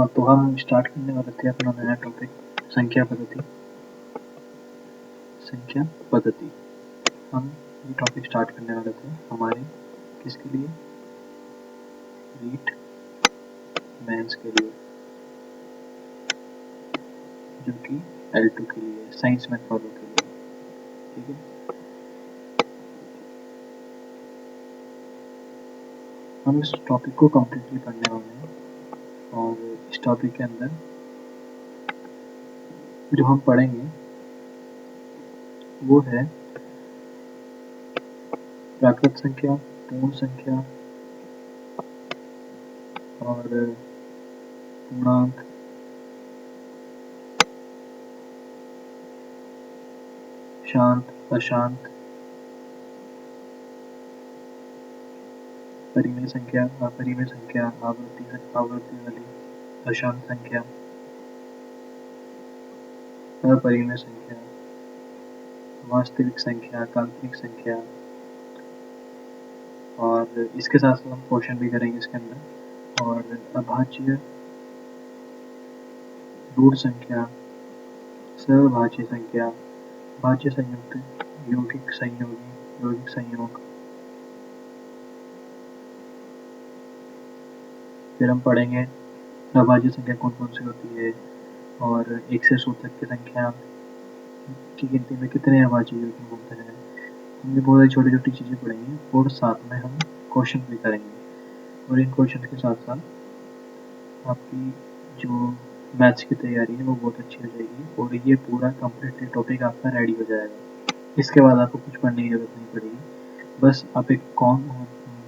तो हम स्टार्ट करने वाले थे अपना नया टॉपिक संख्या पद्धति। संख्या पद्धति हम ये टॉपिक स्टार्ट करने वाले थे हमारे किसके लिए, रीट मेंस के लिए, जो कि L2 के लिए, साइंस में फॉलो के लिए। ठीक है, हम इस टॉपिक को कम्प्लीटली पढ़ने वाले हैं और इस टॉपिक के अंदर जो हम पढ़ेंगे वो है प्राकृत संख्या, पूर्ण संख्या और पूर्णांक, शांत, अशांत, परिमेय संख्या, अपरिमेय संख्या, आवृत्ति वाली, अशांत संख्या, अपरिमेय संख्या, वास्तविक संख्या, काल्पनिक संख्या, और इसके साथ साथ हम क्वेश्चन भी करेंगे इसके अंदर, और अभाज्य, रूढ़ संख्या, सहभाज्य संख्या, भाज्य संयुक्त, यौगिक संयोगी, यौगिक संयोग। फिर हम पढ़ेंगे अभाज्य संख्या कौन कौन सी होती है और 1 से 100 तक की संख्या की गिनती में कितने अभाज्य यौगिक होते हैं। हमने बहुत सारी छोटी छोटी चीज़ें पढ़ेंगी और साथ में हम क्वेश्चन भी करेंगे, और इन क्वेश्चन के साथ साथ आपकी जो मैथ्स की तैयारी है वो बहुत अच्छी हो जाएगी और ये पूरा कम्प्लीटली टॉपिक आपका रेडी हो जाएगा। इसके बाद आपको कुछ पढ़ने की जरूरत नहीं पड़ेगी, बस आप एक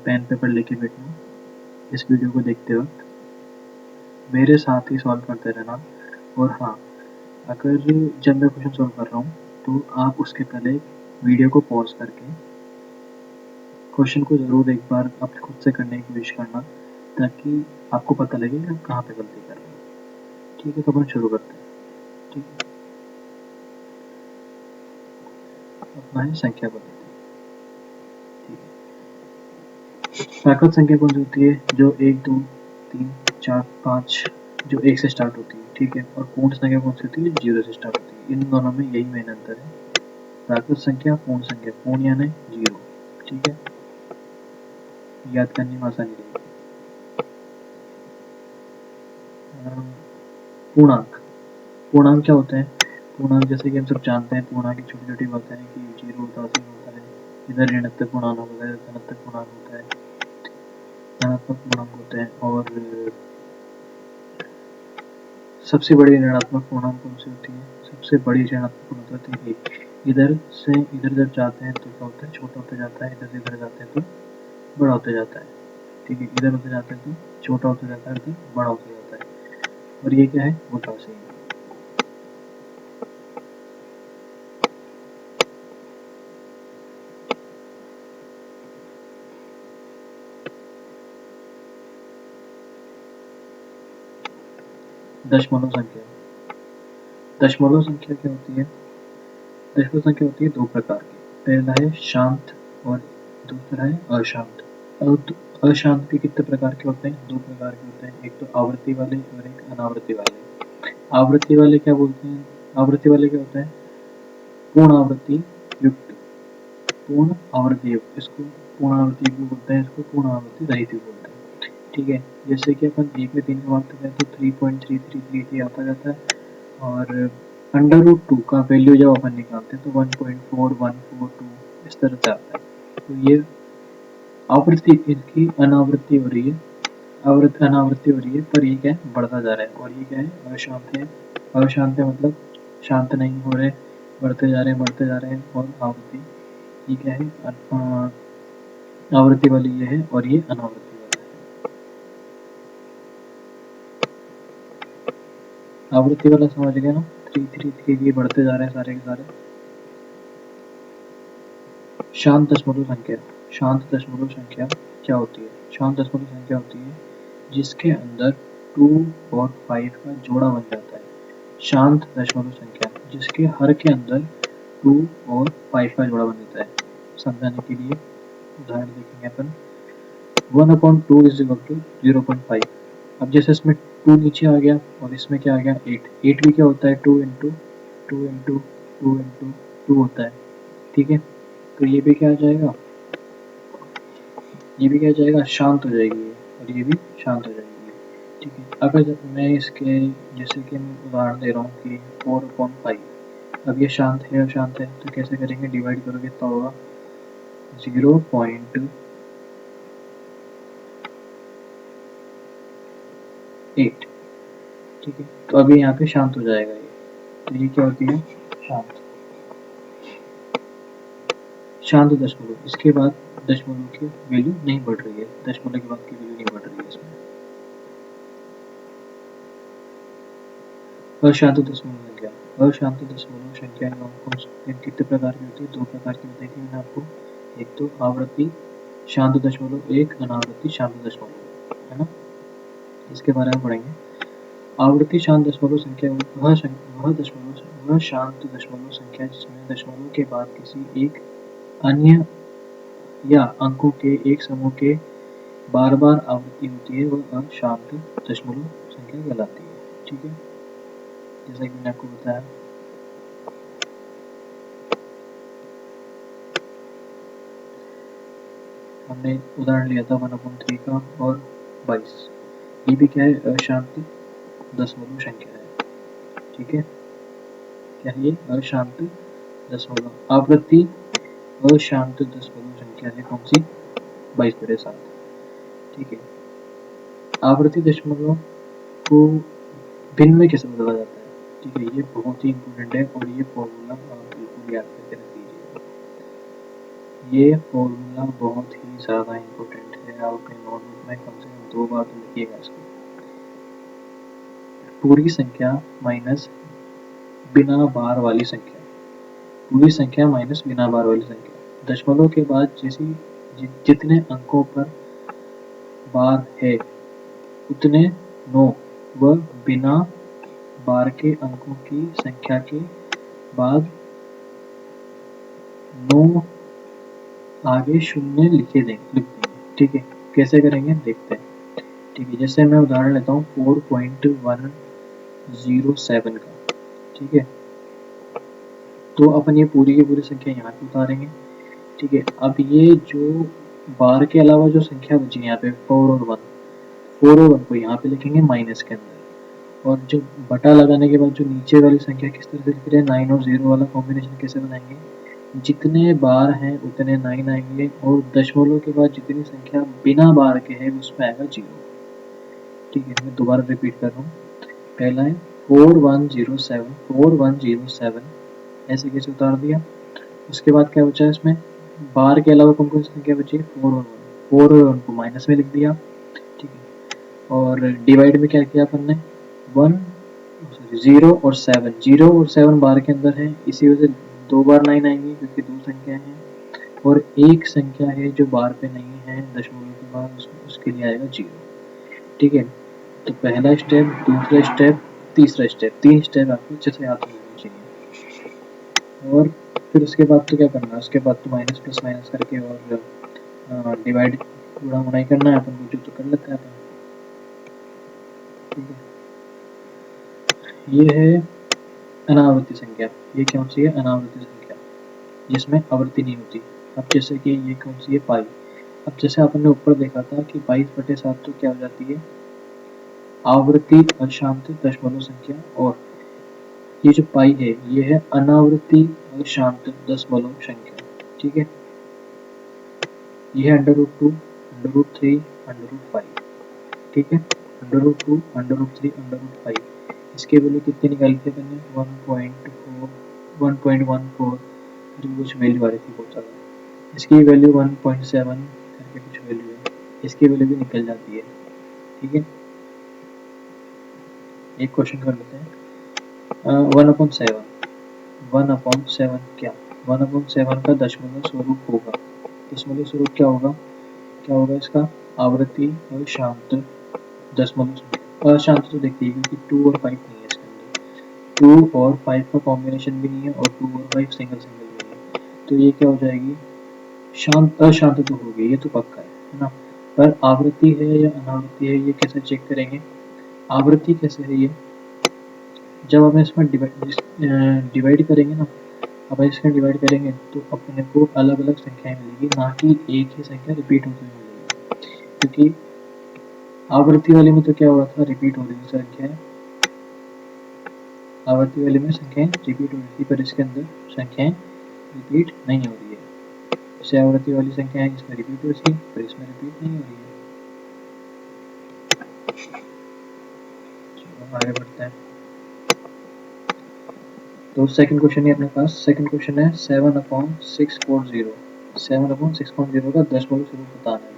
पेन पेपर लेके बैठना इस वीडियो को देखते वक्त, मेरे साथ ही सॉल्व करते रहना। और हाँ, अगर जब मैं क्वेश्चन सॉल्व कर रहा हूँ तो आप उसके पहले वीडियो को पॉज करके क्वेश्चन को ज़रूर एक बार आप खुद से करने की कोशिश करना, ताकि आपको पता लगे कि आप कहाँ पे गलती कर रहे हो। ठीक है, तो अपन शुरू करते हैं। ठीक है, अपना है संख्या पद्धति। ठीक है, प्राकृत संख्या कौन सी होती है, जो 1 2 3 4 5 जो 1 से स्टार्ट होती है। ठीक है, और पूर्ण संख्या कौन सी होती है, 0 से स्टार्ट होती है। इन दोनों में यही मेन अंतर है, प्राकृत संख्या, पूर्ण संख्या, पूर्ण यानी 0। ठीक है, याद करने में आसानी रहेगी। पूर्णांक, पूर्णांक क्या होते हैं, पूर्णांक जैसे कि हम सब जानते हैं, पूर्णांक की छोटी छोटी बातें हैं कि 0 होता है, 3 होता है, इधर ऋणात्मक पूर्णांक होता है, धनात्मक पूर्णांक होता है, धनात्मक पूर्णांक होते हैं, और सबसे बड़ी ऋणात्मक पूर्णांक कौन सी होती है, सबसे बड़ी ऋणात्मक पूर्णांक होती है 1। इधर से इधर जब जाते हैं तो क्या होता है, छोटा होता जाता है, इधर से इधर जाते हैं तो बड़ा होता जाता है। ठीक है, इधर होते जाते हैं तो छोटा होता जाता है, इधर बड़ा होता जाता है, और ये क्या है, उल्टा से ही। 0 संख्या, दशमलव संख्या क्या होती है, दशमलव संख्या होती है 2 प्रकार की, पहला है शांत और दूसरा है अशांत। अशांत भी कितने प्रकार के होते हैं, 2 प्रकार के होते हैं, एक तो आवृत्ति वाले और एक अनावृत्ति वाले। आवृत्ति वाले क्या बोलते हैं, आवृत्ति वाले क्या होता है, पूर्ण आवृत्ति युक्त, पूर्ण आवृत्ति युक्त, इसको पूर्ण आवृत्ति युक्त बोलते हैं, इसको पूर्ण आवृत्ति रहित बोलते हैं। ठीक है, जैसे कि अपन 1 में 3 का भाग करते हैं तो 3.3333 आता जाता है, और √2 का वैल्यू जब अपन निकालते हैं तो 1.4142 इस तरह से आता है। तो ये आवृत्ति, इसकी अनावृत्ति हो रही है, अनावृत्ति हो रही है, पर ये क्या है, बढ़ता जा रहा है, और ये क्या है, अशांत है। अशांत है मतलब शांत नहीं हो रहे, बढ़ते जा रहे हैं, बढ़ते जा रहे हैं, और आवृत्ति ये क्या है, आवृत्ति वाली ये है, और ये अनावृत्ति वाला है। आवृत्ति वाला समझ गया ना, 333 बढ़ते जा रहे हैं सारे के सारे। शांत दशमलव संख्या, शांत दशमलव संख्या क्या होती है, शांत दशमलव संख्या होती है जिसके अंदर 2 और 5 का जोड़ा बन जाता है। शांत दशमलव संख्या जिसके हर के अंदर 2 और 5 का जोड़ा बन जाता है। समझाने के लिए उदाहरण देखेंगे अपन, 1/2 is equal to 0.5। अब जैसे इसमें 2 नीचे आ गया और इसमें क्या आ गया 8, 8 भी क्या होता है 2 इंटू 2 इंटू 2 इंटू 2 होता है, ठीक है। तो ये भी क्या आ जाएगा, ये भी क्या आ जाएगा, शांत हो जाएगी ये, और ये भी शांत हो जाएगी, ठीक है। अगर जब मैं इसके जैसे कि मैं उदाहरण दे रहा हूँ कि 4/5, अब ये शांत है और शांत है, तो कैसे करेंगे, डिवाइड करोगे तो होगा 0.8, ठीक है। तो अभी यहाँ पे शांत हो जाएगा ये, तो ये क्या होती है, शांत, शांत दशमलव। इसके बाद दशमलव की वैल्यू नहीं बढ़ रही है, दशमलव के बाद की वैल्यू नहीं बढ़ रही है इसमें। अशांत दशमलव संख्या, अशांत दशमलव संख्या कितने प्रकार की होती है, 2 प्रकार की बताई थी मैंने आपको। एक तो आवृत्ति शांत दशमलव, एक अनावृत्ति शांत दशमलव, है ना। इसके बारे में पढ़ेंगे। आवृत्ति शांत दशमलव संख्या वह शांत दशमलव संख्या जिसमें दशमलव के बाद किसी एक अन्य या अंकों के एक समूह के बार बार आवृत्ति होती है, वह अशांत दशमलव संख्या कहलाती है, ठीक है। जैसा कि मैंने आपको बताया, हमने उदाहरण लिया था 1/3 का और 22, ये भी क्या है, अशांत दशमलव संख्या है, ठीक है। क्या है ये, अशांत दशमलव। आवृत्ति अशांत दशमलव संख्या है कौन सी, 22/7, ठीक है। आवृत्ति दशमलव को भिन्न में कैसे बदला जाता है, ठीक है, ये बहुत ही इंपॉर्टेंट है और ये फॉर्मूला आप बिल्कुल याद करके रख लीजिएगा। ये फॉर्मूला बहुत ही ज़्यादा इंपॉर्टेंट है, आप अपने नोटबुक में कम से कम 2 बार तो लिखिएगा इसको। पूरी संख्या माइनस बिना बार वाली संख्या, पूरी संख्या माइनस बिना बार वाली संख्या। दशमलव के बाद जैसी जितने अंकों पर बार है उतने 9 व बिना बार के अंकों की संख्या के बाद 9 आगे शून्य लिख देंगे, ठीक है। कैसे करेंगे देखते हैं, ठीक है। जैसे मैं उदाहरण लेता हूँ 4.107 का, ठीक है। तो अपन ये पूरी की पूरी संख्या यहाँ पे उतारेंगे, ठीक है। अब ये जो बार के अलावा जो संख्या बची यहाँ पे 4 और 1, 4 और 1 को यहाँ पे लिखेंगे माइनस के अंदर, और जो बटा लगाने के बाद जो नीचे वाली संख्या किस तरह से लिख रहे हैं, 9 और 0 वाला कॉम्बिनेशन कैसे बनाएंगे, जितने बार हैं उतने 9 आएंगे और दशमलव के बाद जितनी संख्या बिना बार के है उसमें आएगा 0, ठीक है। मैं दोबारा रिपीट कर रहा हूँ, पहला है 4107 ऐसे कैसे उतार दिया। उसके बाद क्या बचा है इसमें, बार के अलावा कौन कौन सी संख्या बची है, 4 और 1, 4 और 1 को माइनस में लिख दिया, ठीक है। और डिवाइड में क्या किया अपन ने, 0 और 7, 0 और 7 बार के अंदर है, इसी वजह से 2 बार 9 आएंगी क्योंकि 2 संख्या है, और एक संख्या है जो बार पे नहीं है दशमलव के बाद, उसके लिए आएगा 0, ठीक है। तो पहला स्टेप, दूसरा स्टेप, तीसरा स्टेप, 3 स्टेप आपको अच्छे से याद होना चाहिए। और फिर उसके बाद तो क्या करना है, उसके बाद तो माइनस प्लस माइनस करके और डिवाइड गुणा गुणाई करना है, अपन को तो कर लेते हैं अपन, ठीक है। ये है अनावृत्ति संख्या, ये कौन सी है, अनावृत्ति संख्या, जिसमें आवृत्ति नहीं होती। अब जैसे कि ये कौन सी है, पाई। अब जैसे आपने ऊपर देखा था कि 22/7 तो क्या हो जाती है, आवृत्ति अशांत दशमलव संख्या, और ये जो पाई है ये है अनावृत्ति अशांत दशमलव संख्या, ठीक है। ये है √2, √3, √5, ठीक है। √2, √3, √5, इसके वैल्यू कितनी निकाली थी मैंने, 1.14 जो कुछ वैल्यू आ रही थी बहुत ज़्यादा, इसकी वैल्यू 1.7 करके कुछ वैल्यू है, इसकी वैल्यू भी निकल जाती है, ठीक है। एक क्वेश्चन कर लेते हैं, 1/7, 1/7 क्या, 1/7 का दशमलव स्वरूप होगा, दशमलव स्वरूप क्या होगा, क्या होगा इसका, आवृत्ति और शांत दशमलव संख्या। अशांत तो देखिए क्योंकि 2 और 5 नहीं है इसके अंदर, 2 और 5 का कॉम्बिनेशन भी नहीं है और 2 और 5 सिंगल सिंगल भी नहीं है, तो ये क्या हो जाएगी, शांत अशांत तो होगी, ये तो पक्का है ना। पर आवृत्ति है या अनावृत्ति है ये कैसे चेक करेंगे? आवृत्ति कैसे है ये, जब हम इसमें डिवाइड करेंगे ना, अब इसमें डिवाइड करेंगे तो अपने को अलग अलग संख्याएं मिलेगी, ना कि एक ही संख्या रिपीट होती हुई मिलेगी। क्योंकि आवृत्ति वाले में तो क्या हुआ था, रिपीट हो रही थी संख्याएं, आवृत्ति वाले में संख्याएं रिपीट हो रही थी, पर इसके अंदर संख्याएं रिपीट नहीं हो रही है। जैसे आवृत्ति वाली संख्या है इसमें रिपीट हो रही है, पर इसमें रिपीट नहीं हो रही है। चलो आगे बढ़ते हैं। तो सेकंड क्वेश्चन है अपने पास, सेकंड क्वेश्चन है 7/640, 7/640 का दशमलव स्वरूप बताना है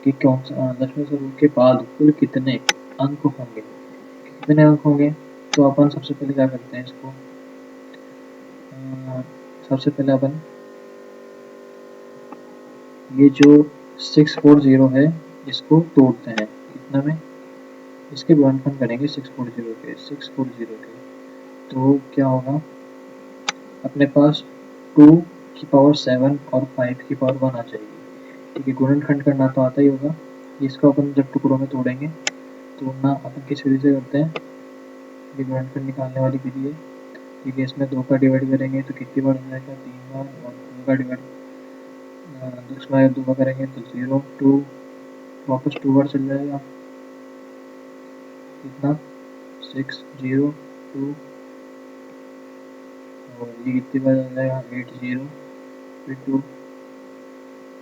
कि कौन सा दशमलव स्वरूप के बाद कुल कितने अंक होंगे, कितने अंक होंगे। तो अपन सबसे पहले क्या करते हैं इसको, सबसे पहले अपन ये जो 640 है इसको तोड़ते हैं, कितना में, इसके गुणनफल करेंगे 640 के, तो क्या होगा अपने पास 2 की पावर 7 और 5 की पावर 1 आ जाएगी। ठीक है, गुणनखंड करना तो आता ही होगा। इसको अपन जब टुकड़ों में तोड़ेंगे तोड़ना अपन किस विधि से करते हैं, ये गुणनखंड निकालने वाली विधि है। ठीक है, इसमें 2 का डिवाइड करेंगे तो कितनी बार हो जाएगा, 3 बार, और 2 का डिवाइड 2 बार करेंगे तो 0 2 वापस 2 बार चल जाएगा, कितना 6 0 2, और ये कितनी बार आ जाएगा 8 0, फिर 2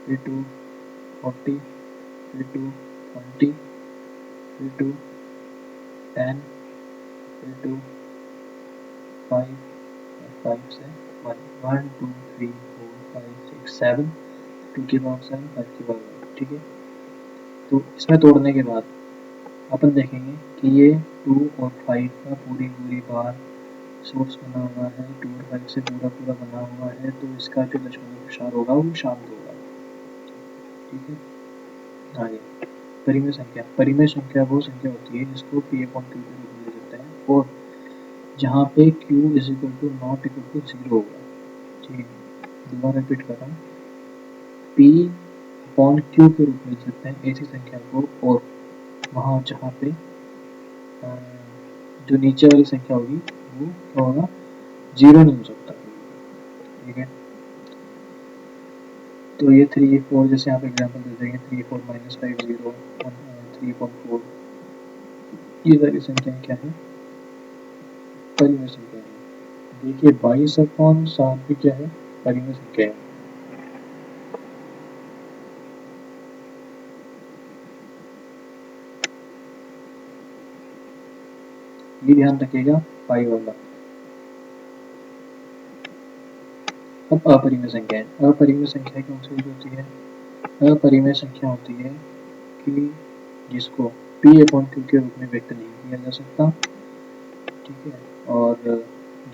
फिर 2 40, फिर 2 20, फिर 2 10, फिर 2 5, 5 से 1 1 2 3 4 5 6 7, 2 की पावर 7 5 की पावर 1। ठीक है, तो इसमें तोड़ने के बाद अपन देखेंगे कि ये 2 और 5 का पूरी बार सोर्स बना हुआ है, 2 और 5 से पूरा बना हुआ है, तो इसका जो दशमलव विस्तार होगा वो शांत होगा। ठीक है, आगे परिमेय संख्या, परिमेय संख्या वो संख्या होती है जिसको p/q के रूप में ले सकते हैं, और जहाँ पे q = 0 होगा। ठीक है, दोबारा रिपीट कर रहा हूँ, p/q के रूप में ले सकते हैं ऐसी संख्या को, और वहाँ जहाँ पे जो नीचे वाली संख्या होगी वो क्या होगा, 0 नहीं हो सकता। ठीक है, तो ये 3 4 जैसे यहाँ पे एग्जाम्पल दे देंगे, 3 4 -5 0 3.4, ये सारी संख्याएं क्या है, परिमेय संख्या है। देखिए 22/7 भी क्या है, परिमेय संख्या है। ये ध्यान रखिएगा पाई वाला। अब अपरिमेय संख्या है, अपरिमेय संख्या कौन सी होती है, अपरिमेय संख्या होती है कि जिसको p/q के रूप में व्यक्त नहीं किया जा सकता। ठीक है, और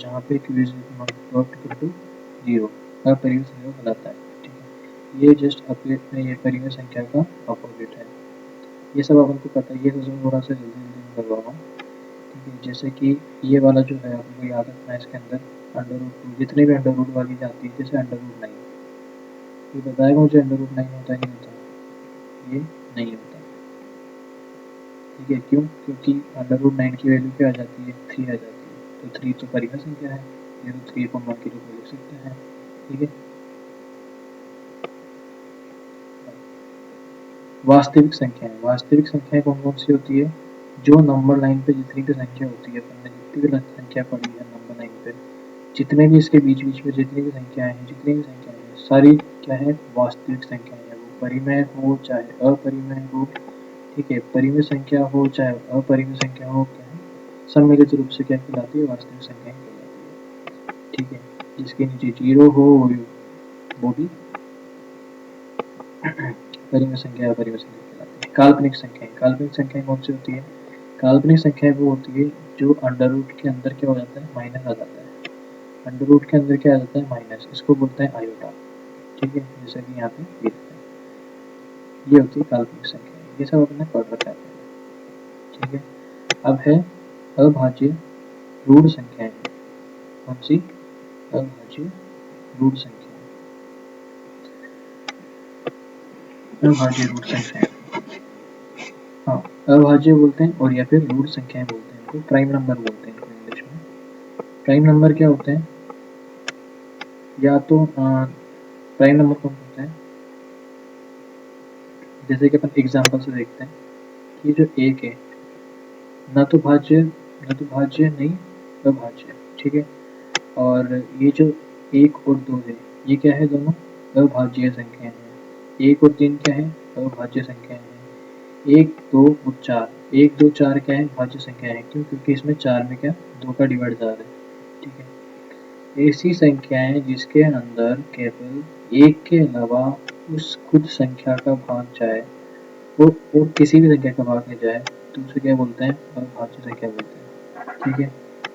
जहाँ पे q = 0 अपरिमेय संख्या कहलाता है। ठीक है, ये जस्ट ये परिमेय संख्या का अपोजिट है। ये सब अपन को पता है, ये तो थोड़ा सा जल्दी करवाऊंगा। ठीक है, जैसे कि ये वाला जो है आपको याद रखना है, इसके अंदर √2 जितने भी √2 वाली जाती है, जैसे √9, ये बताएगा मुझे √9 होता है नहीं होता, ये नहीं होता। ठीक है, क्यों, क्योंकि √9 की वैल्यू क्या आ जाती है, 3 आ जाती है, तो 3 तो परिमेय संख्या है, ये तो 3/1 के रूप में लिख सकते हैं। ठीक है, वास्तविक संख्याएं, वास्तविक संख्याएं कौन कौन सी होती है, जो नंबर लाइन पे जितनी भी संख्या होती है, अपन ने जितनी भी संख्या पढ़ी है नंबर लाइन पे, जितने भी इसके बीच में जितनी भी संख्याएं हैं, जितनी भी संख्याएं हैं, सारी क्या है, वास्तविक संख्याएं हैं। वो परिमेय हो चाहे अपरिमेय हो, ठीक है, परिमेय संख्या हो चाहे अपरिमेय संख्या हो, क्या है, सम्मिलित रूप से क्या कहलाती है, वास्तविक संख्याएं कहलाती है। ठीक है, जिसके नीचे 0 हो वो भी परिमेय संख्या अपरिमेय संख्या कहलाती है। काल्पनिक संख्याएं, काल्पनिक संख्याएं कौन सी होती है, काल्पनिक संख्याएं वो होती है जो अंडर रूट के अंदर क्या हो जाता है, माइनस आ जाता है, अंडर रूट के अंदर क्या आ जाता है, माइनस, इसको बोलते हैं आयोटा। ठीक है, जैसा कि यहाँ पे लिखते हैं, ये होती है काल्पनिक संख्या, ये सब अपने पढ़ रखा है। ठीक है, अब है अभाज्य रूढ़ संख्याएं, कौन सी, अभाज्य रूढ़ संख्या। अभाज्य रूट संख्याएं। हाँ, अभाज्य बोलते हैं और या फिर रूट संख्याएं बोलते हैं, इनको प्राइम नंबर बोलते हैं इनको इंग्लिश में। प्राइम नंबर क्या होते हैं? या तो प्राइम नंबर कौन होता है, जैसे कि अपन एग्जाम्पल से देखते हैं कि जो एक है न तो भाज्य नहीं अभाज्य, ठीक है। और ये जो एक और दो है, ये क्या है? दोनों अभाज्य संख्याएं हैं। एक और तीन क्या है? अभाज्य संख्याएं हैं। एक दो और चार, एक दो चार क्या है? भाज्य संख्या है। क्यों? क्योंकि इसमें चार में क्या, दो का डिवाइड जा रहा है, ठीक है। ऐसी संख्याएं जिसके अंदर केवल एक के अलावा उस खुद संख्या का भाग जाए और किसी भी संख्या का भाग नहीं जाए तो उसे क्या बोलते हैं? अभाज्य संख्या बोलते हैं, ठीक है।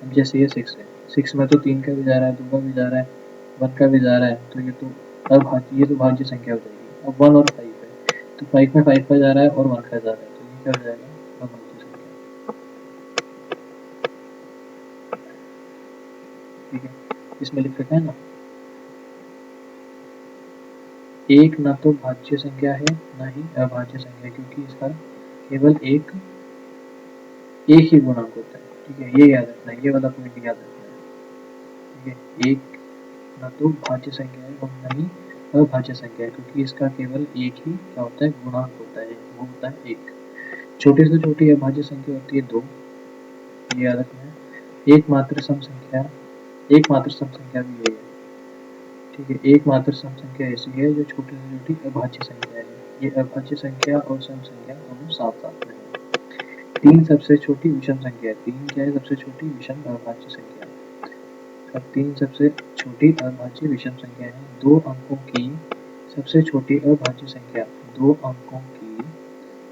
अब जैसे ये 6 है, 6 में तो 3 का भी जा रहा है, 2 का भी जा रहा है, 1 का भी जा रहा है, तो ये तो अभाज्य, ये तो भाज्य संख्या हो जाएगी। अब 1 और 5 है, तो 5 में 5 का जा रहा है और 1 का जा रहा है, तो ये क्या हो जाएगा? अभाज्य संख्या, ठीक है। इसमें लिख रखा है ना, एक ना तो भाज्य संख्या है ना ही अभाज्य संख्या, क्योंकि इसका केवल एक ही गुणांक होता है, ठीक है। ये याद रखना है, ये वाला पॉइंट याद रखना है, ठीक है। एक ना तो भाज्य संख्या है और ना ही अभाज्य संख्या है, क्योंकि इसका केवल एक ही क्या होता है? गुणांक होता है, वो होता है एक। छोटी से छोटी अभाज्य संख्या होती है 2, ये याद रखना है। एकमात्र सम संख्या, एकमात्र सम संख्या भी यही है, ठीक है। एकमात्र सम संख्या ऐसी है जो छोटी से छोटी अभाज्य संख्या है। ये अभाज्य संख्या और सम संख्या दोनों साथ साथ में है। तीन सबसे छोटी विषम संख्या है। तीन क्या है? सबसे छोटी विषम अभाज्य संख्या है। अब तीन सबसे छोटी अभाज्य विषम संख्या है। दो अंकों की सबसे छोटी अभाज्य संख्या, दो अंकों की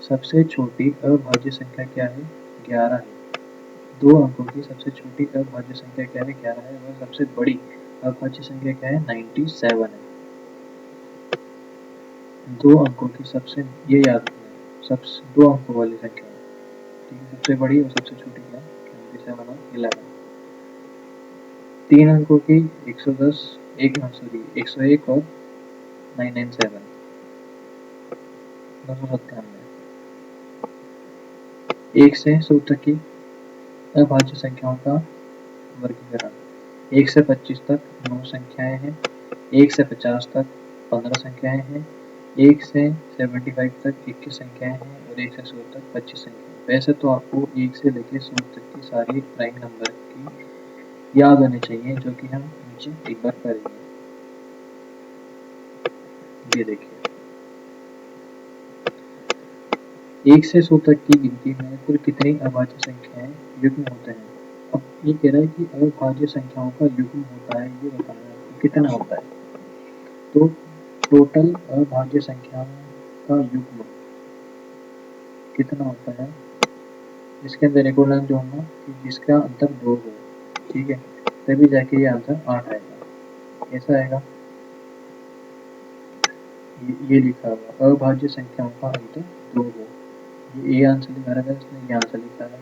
सबसे छोटी अभाज्य संख्या क्या है? 11 है। दो अंकों की सबसे छोटी अभाज्य संख्या क्या है? 11 है। और सबसे बड़ी अभाज्य संख्या क्या है? 97 है। दो अंकों की सबसे, ये याद रखना है, सबसे दो अंकों वाली संख्या है, ठीक है। सबसे बड़ी और सबसे छोटी क्या है? 97 और 11। तीन अंकों की 110, 101 और 997, 297। एक से 100 तक की अभाज्य संख्याओं का वर्गीकरण। 1 से 25 तक 9 संख्याएं हैं। 1 से 50 तक 15 संख्याएं हैं। 1 से 75 तक 21 संख्याएं हैं और 1 से 100 तक 25 संख्याएं। वैसे तो आपको 1 से लेकर 100 तक की सारी प्राइम नंबर की याद होनी चाहिए, जो कि हम नीचे एक बार करेंगे। ये देखिए, 1 से 100 तक की गिनती में कुल कितनी अभाज्य संख्याएं युग्म होते हैं? अब ये कह रहा है कि अभाज्य संख्याओं का युग्म होता है, ये बताना है आपको कितना होता है। तो टोटल अभाज्य संख्याओं का युग्म कितना होता है? इसके अंदर एक और लाइन जोड़ना कि जिसका अंतर 2 हो, ठीक है, तभी जाके ये आंसर 8 आएगा। कैसा आएगा? ये लिखा हुआ अभाज्य संख्याओं का अंतर 2 हो, ये आंसर लिखा रहा है, इसने ये आंसर लिखा है।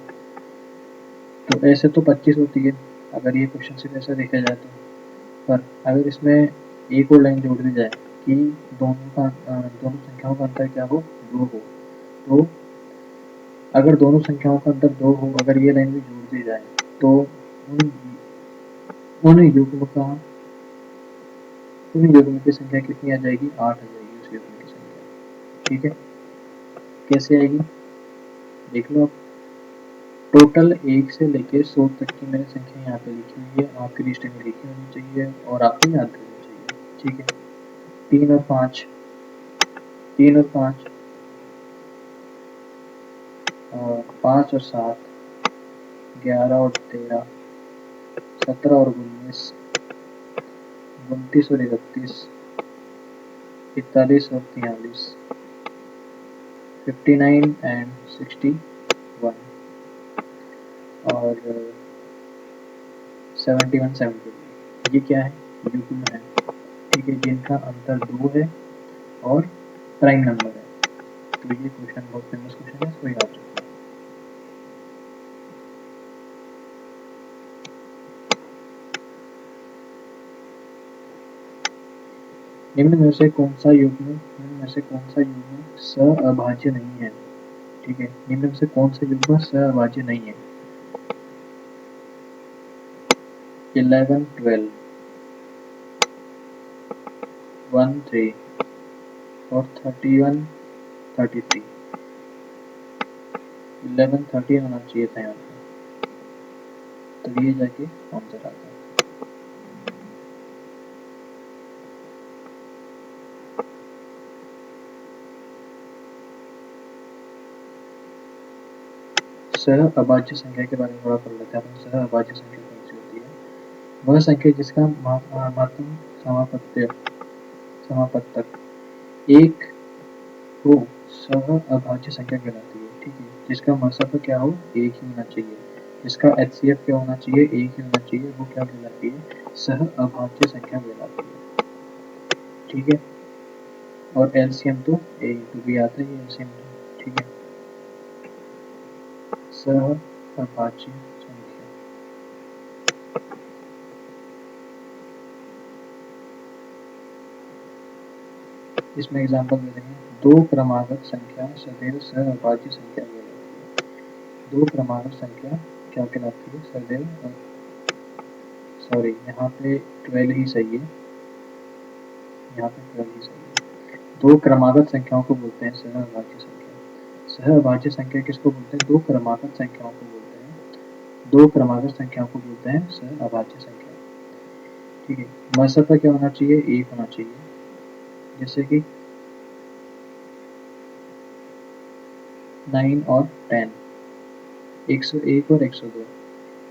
तो ऐसे तो 25 होती है अगर ये क्वेश्चन सिर्फ ऐसा देखा जाए तो, पर अगर इसमें एक और लाइन जोड़ दी जाए कि दोनों संख्याओं का अंतर क्या हो? 2 हो, तो अगर दोनों संख्याओं का अंतर 2 हो, अगर ये लाइन भी जोड़ दी जाए तो उन उन युग्म का उन युग्म की संख्या कितनी आ जाएगी? 8 आ जाएगी उस युग्म की संख्या, ठीक है। कैसे आएगी देख लो आप। टोटल 1 से लेके 100 तक की मैंने संख्या यहाँ पे लिखी हुई है, आपकी लिस्ट में लिखी होनी चाहिए और आपको याद करनी चाहिए, ठीक है। 3 और 5, 3 और 5, 5 और 7, 11 और 13, 17 और 19, 29 और 31, 41 और 43, 59 एंड 61 और 71, 72। ये क्या है? युग्म है, ठीक है, जिनका अंतर 2 है और प्राइम नंबर है। तो ये क्वेश्चन बहुत फेमस क्वेश्चन है, इसको याद रखना। निम्न में से कौन सा युग्म सअभाज्य नहीं है? ठीक है, निम्न में से कौन सा युग्म सअभाज्य नहीं है? 11, 12, 1, 3 और 31, 33। 11, 13 होना चाहिए था यहाँ पे, तो ये जाके आंसर आता है। सह-अभाज्य संख्या के बारे में थोड़ा पढ़ लेते हैं अपन। सह-अभाज्य संख्या कौन सी होती है? वह संख्या जिसका महत्तम समापत्तक एक हो सह-अभाज्य संख्या कहलाती है। ठीक है, जिसका महत्तम क्या हो, एक ही होना चाहिए, जिसका HCF क्या होना चाहिए, एक ही होना चाहिए, वो क्या कहलाती है? सह-अभाज्य संख्या कहलाती है। ठीक है, और LCM तो A भी आता है, LCM। ठीक है, सह-अभाज्य संख्या। इसमें एग्जाम्पल दे देंगे। दो क्रमागत संख्या सदैव सह-अभाज्य संख्या कहलाती है। दो क्रमागत संख्या क्या कहलाती है? सदैव, सॉरी यहाँ पे 12 ही सही है, यहाँ पे 12 ही सही है। दो क्रमागत संख्याओं को बोलते हैं सह-अभाज्य संख्या। सह-अभाज्य संख्या किसको बोलते हैं? दो क्रमागत संख्याओं को बोलते हैं। दो क्रमागत संख्याओं को बोलते हैं सह-अभाज्य संख्या। ठीक है, महत्तम क्या होना चाहिए? एक होना चाहिए। जैसे कि 9 और 10, 101 और 102,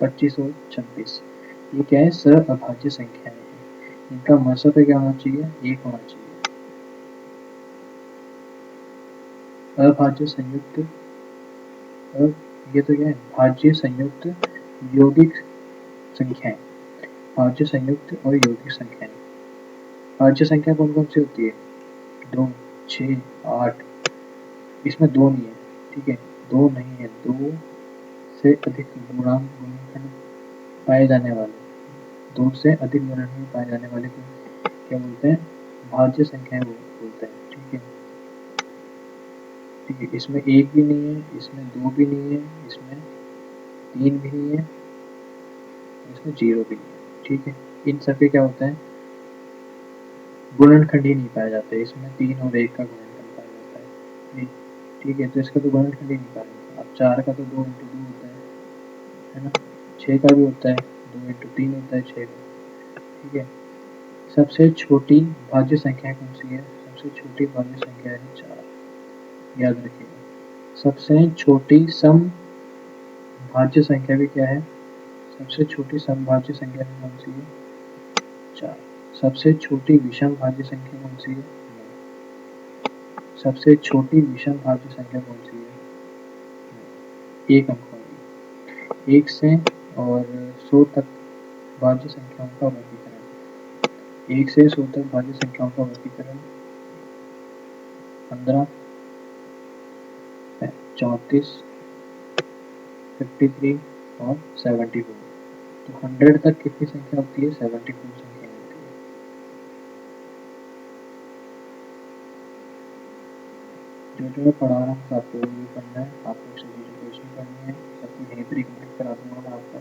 25 और 26, ये क्या है? सह-अभाज्य संख्याएं हैं। इनका महत्तम क्या होना चाहिए? एक होना चाहिए। अभाज्य संयुक्त, ये तो क्या है? भाज्य संयुक्त यौगिक संख्याएं। भाज्य संयुक्त और यौगिक संख्याएं। भाज्य संख्या कौन कौन सी होती है? 2, 6, 8। इसमें 2 नहीं है। ठीक है, 2 नहीं है, 2 से अधिक गुणनखंड पाए जाने वाले, 2 से अधिक गुणनखंड पाए जाने वाले को क्या बोलते हैं? भाज्य संख्याएं बोलते हैं। ठीक है, ठीक है, इसमें 1 भी नहीं है, इसमें 2 भी नहीं है, इसमें 3 भी नहीं है, इसमें 0 भी नहीं है। ठीक है, इन सबके क्या होता है? गुणनखंड ही नहीं पाए जाते। इसमें 3 और 1 का गुणनखंड पाया जाता है। ठीक है, तो इसका तो गुणनखंड ही नहीं पाया जाता। अब 4 का तो 2 इंटू 2 होता है ना? 6 का भी होता है, 2 इंटू 3 होता है 6 का। ठीक है, सबसे छोटी भाज्य संख्या कौन सी है? सबसे छोटी भाज्य संख्या है 4, याद रखिएगा। सबसे छोटी सम भाज्य संख्या भी क्या है? सबसे छोटी समभाज्य संख्या भी कौन सी है? 4। सबसे छोटी विषम भाज्य संख्या कौन सी है? 9। सबसे छोटी विषम भाज्य संख्या कौन सी है? 1 अंक वाली। 1 से और 100 तक भाज्य संख्याओं का वर्गीकरण। 1 से 100 तक भाज्य संख्याओं का वर्गीकरण 15, 34, 53 और 74। तो 100 तक कितनी संख्या होती है? 74 संख्या होती है। जो जो मैं पढ़ा रहा हूँ आपको वो भी करना है, आपको एक सभी क्वेश्चन करनी है, सब कुछ यहीं पर कंप्लीट करा दूंगा मैं आपका,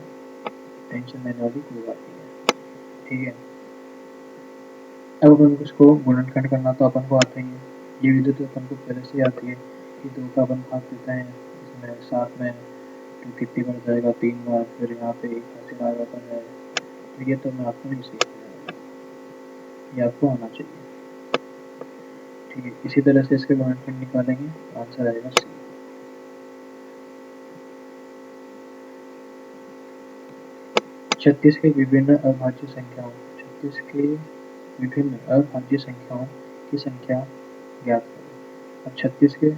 टेंशन लेने वाली कोई बात नहीं है। ठीक है, अब अपन को इसको गुणनखंड करना तो अपन को आता ही है। ये विधि तो अपन को पहले से आती है कि 2 का अपन भाग देते हैं, इसमें 7 में तो कितनी बार जाएगा? 3 बार। फिर यहाँ पे 1 हासिल आ जाता है। तो ये तो मैं आपको नहीं सीखना, ये आपको आना चाहिए। ठीक है, इसी तरह से इसके गुणनखंड निकालेंगे, आंसर आएगा सी। 36 के विभिन्न अभाज्य संख्याओं 36 के विभिन्न अभाज्य संख्याओं की संख्या ज्ञात करें। अब 36 के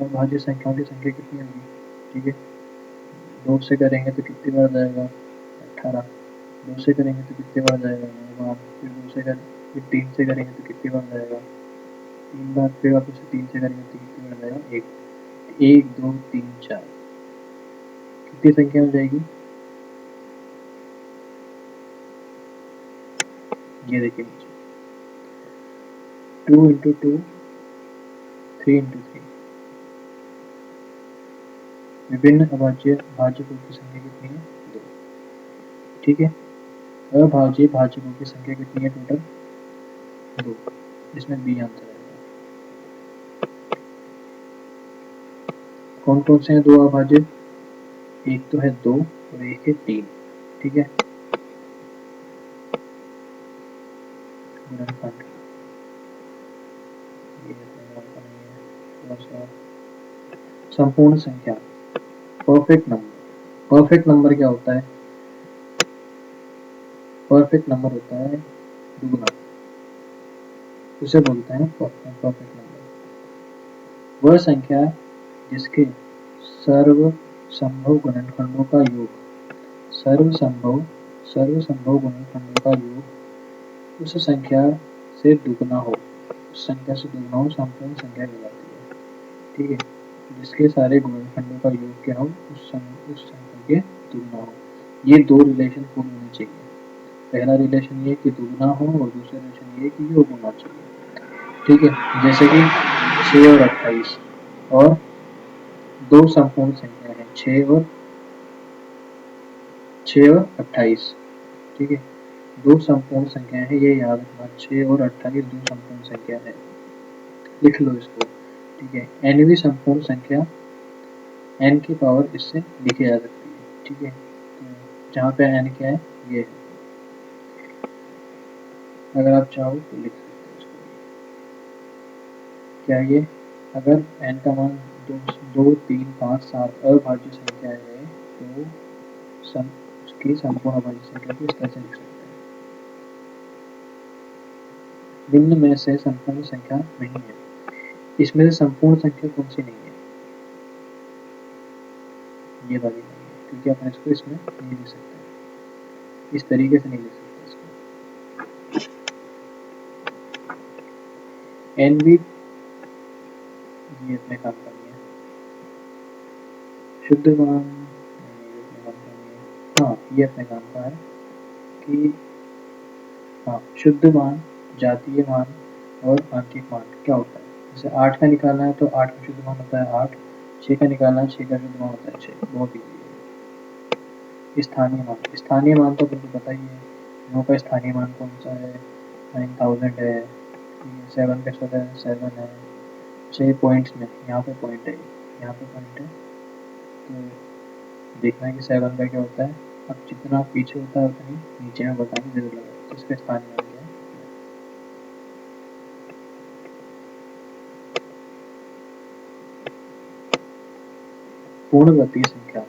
अभाज्य संख्याओं की संख्या कितनी होगी? ठीक है, 2 से करेंगे तो कितनी बार जाएगा? 18। 2 से करेंगे तो कितनी बार जाएगा? 9 बार। फिर 2 से फिर 3 से करेंगे तो कितनी बार जाएगा? 3 बार। फिर वापस से 3 से करेंगे तो कितनी बार जाएगा? 1। 1, 2, 3, 4 कितनी संख्या हो जाएगी? ये देखिए नीचे 2 इंटू 2 3 इंटू 3। विभिन्न भाजकों की संख्या कितनी है? 2। ठीक है, अभाज्य भाजकों की संख्या कितनी है टोटल? 2। इसमें बी आंसर आएगा। कौन कौन से हैं दो अभाज्य? एक तो है 2 और एक है 3। ठीक है, गुणनखंड संपूर्ण संख्या, परफेक्ट नंबर। परफेक्ट नंबर क्या होता है? परफेक्ट नंबर होता है दुगुना, उसे बोलते हैं परफेक्ट नंबर। वह संख्या जिसके सर्वसंभव गुणनखंडों का योग, सर्वसंभव गुणनखंडों का योग उस संख्या से दुगना हो, संपूर्ण संख्या कहलाती है। ठीक है, जिसके सारे गुणनखंडों का योग क्या हो, उस संख्या के दुगना हो। ये दो रिलेशन पूर्ण होने चाहिए। पहला रिलेशन ये कि दुगना हो और दूसरा रिलेशन ये कि योग होना चाहिए। ठीक है, जैसे कि 6 और 28 और दो संपूर्ण संख्या है 6 और 28। ठीक है, दो संपूर्ण संख्या है, ये याद रखना, 6 और 28 दो संपूर्ण संख्या है, लिख लो इसको। ठीक है, nवीं संपूर्ण संख्या n की पावर इससे लिखी जा सकती है। ठीक है, तो जहाँ पे n क्या है, ये है। अगर आप चाहो तो लिख सकते हो इसको। क्या ये, अगर n का मान 2, 3, 5, 7 अभाज्य संख्या है तो उसकी संपूर्ण अभाज्य संख्या को इस तरह से लिख सकते हैं। निम्न में से संपूर्ण संख्या नहीं है, इसमें से संपूर्ण संख्या कौन सी नहीं है? ये वाली नहीं है, क्योंकि अपन इसको इसमें नहीं लिख सकते, इस तरीके से नहीं लिख सकते इसको। n भी ये अपने काम करनी है, शुद्ध मान हाँ ये अपने काम का है कि हाँ, शुद्ध मान, जातीय मान और आंशिक मान क्या होता है? जैसे 8 का निकालना है तो 8 का शुद्ध मान होता है 8, 6 का निकालना है 6 का शुद्ध मान होता है 6। बहुत ईजी है। स्थानीय मान तो तुमको पता ही है, 9 का स्थानीय मान कौन सा है? 9000 है। 7 का छोटा है 7 है। 6 पॉइंट्स में, यहाँ पे पॉइंट है, यहाँ पे पॉइंट है, तो देखना है कि 7 का क्या होता है। अब जितना पीछे होता है उतनी नीचे में बताने जरूर लगा, तो इसका स्थानीय मान क्या है? पूर्णवर्ती संख्या,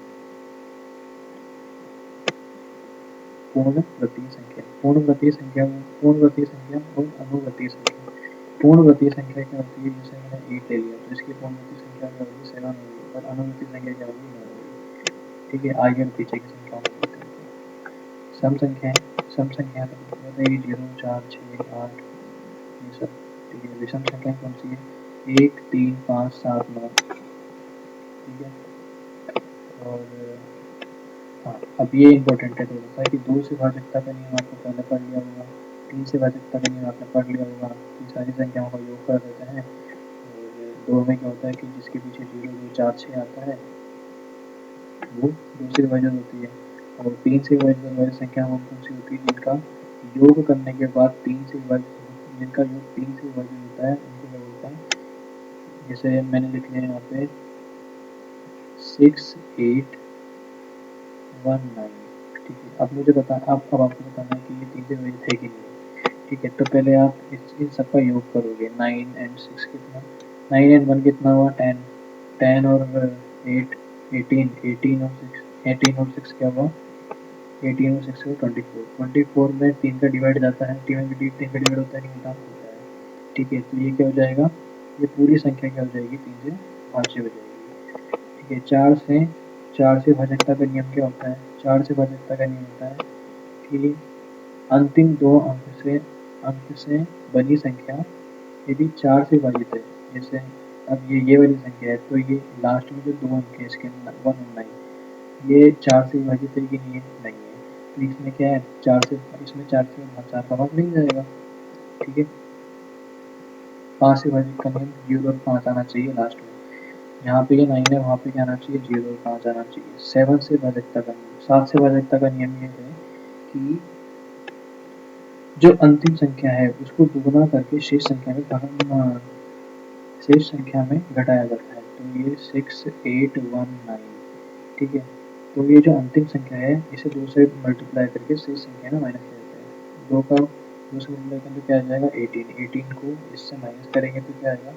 पूर्णवर्ती संख्या, पूर्णवर्ती संख्या और अनुवर्ती संख्या। पूर्णवर्ती संख्या क्या होती है? जैसे मैंने 8 ले लिया तो इसकी पूर्णवर्ती संख्या क्या होगी? 7 होगी, और अनुवर्ती संख्या क्या होगी? 9 होगी। ठीक है, आगे और पीछे की संख्या होगी। सम संख्या तो मतलब 0, 4, 6, 8 ये सब। ठीक है, विषम संख्या कौन सी है? 1, 3, 5, 7, 9। ठीक है, और हाँ अब ये इम्पोर्टेंट है थोड़ा सा कि 2 से भाजकता का नियम आपको पहले पढ़ लिया होगा, 3 से भाजकता का नियम आपने पढ़ लिया होगा कि सारी संख्याओं का योग कर देते हैं। और 2 में क्या होता है कि जिसके पीछे 0, 2, 4, 6 आता है वो 2 से विभाजित होती है। और 3 से विभाजित संख्या कौन कौन सी होती है? जिनका योग करने के बाद 3 से विभाजित, जिनका योग 3 से विभाजित होता है उनको क्या बोलते हैं? जैसे मैंने लिख लिया यहाँ पे 6, 8, 1, 9। ठीक है, अब मुझे अब आपको बताना है कि ये 3 से विभाजित है कि नहीं। ठीक है, तो पहले आप इन सबका योग करोगे। 9 एंड 6 कितना? 9 एंड 1 कितना हुआ? 10। 10 और 8 18, 18 और 6 क्या हुआ? 18 और 6 हुआ 24। 24 में 3 का डिवाइड जाता है, 3 में 3 का डिवाइड होता है, नहीं होता? होता है। ठीक है, तो ये क्या हो जाएगा? ये पूरी संख्या क्या हो जाएगी? 3 से भाज्य हो जाएगी। ठीक है, 4 से भाजकता का नियम क्या होता है? 4 से भाजकता का नियम होता है कि अंतिम 2 अंक से बनी संख्या यदि 4 से विभाजित है, जैसे अब ये वाली संख्या है तो ये लास्ट में जो 2 अंक है इसके 1 और 9, ये 4 से विभाजित है कि नहीं है? नहीं है। तो इसमें क्या है? 4 से, इसमें 4 का भाग नहीं जाएगा। ठीक है, 5 से विभाजित का नियम 0 और 5 आना चाहिए लास्ट में। यहाँ पे ये 9 है, वहाँ पे क्या आना चाहिए 0 और 5 आना चाहिए। 7 से भाजकता का नियम, 7 से भाजकता का नियम ये है कि जो अंतिम संख्या है उसको दुगुना करके शेष संख्या में घटाया जाता है। तो ये 6819, ठीक है। तो ये जो अंतिम संख्या है इसे 2 से मल्टीप्लाई करके शेष संख्या में माइनस किया जाता है। 2 का 2 से मल्टीप्लाई करें तो क्या आ जाएगा 18, 18 को इससे माइनस करेंगे तो क्या आएगा,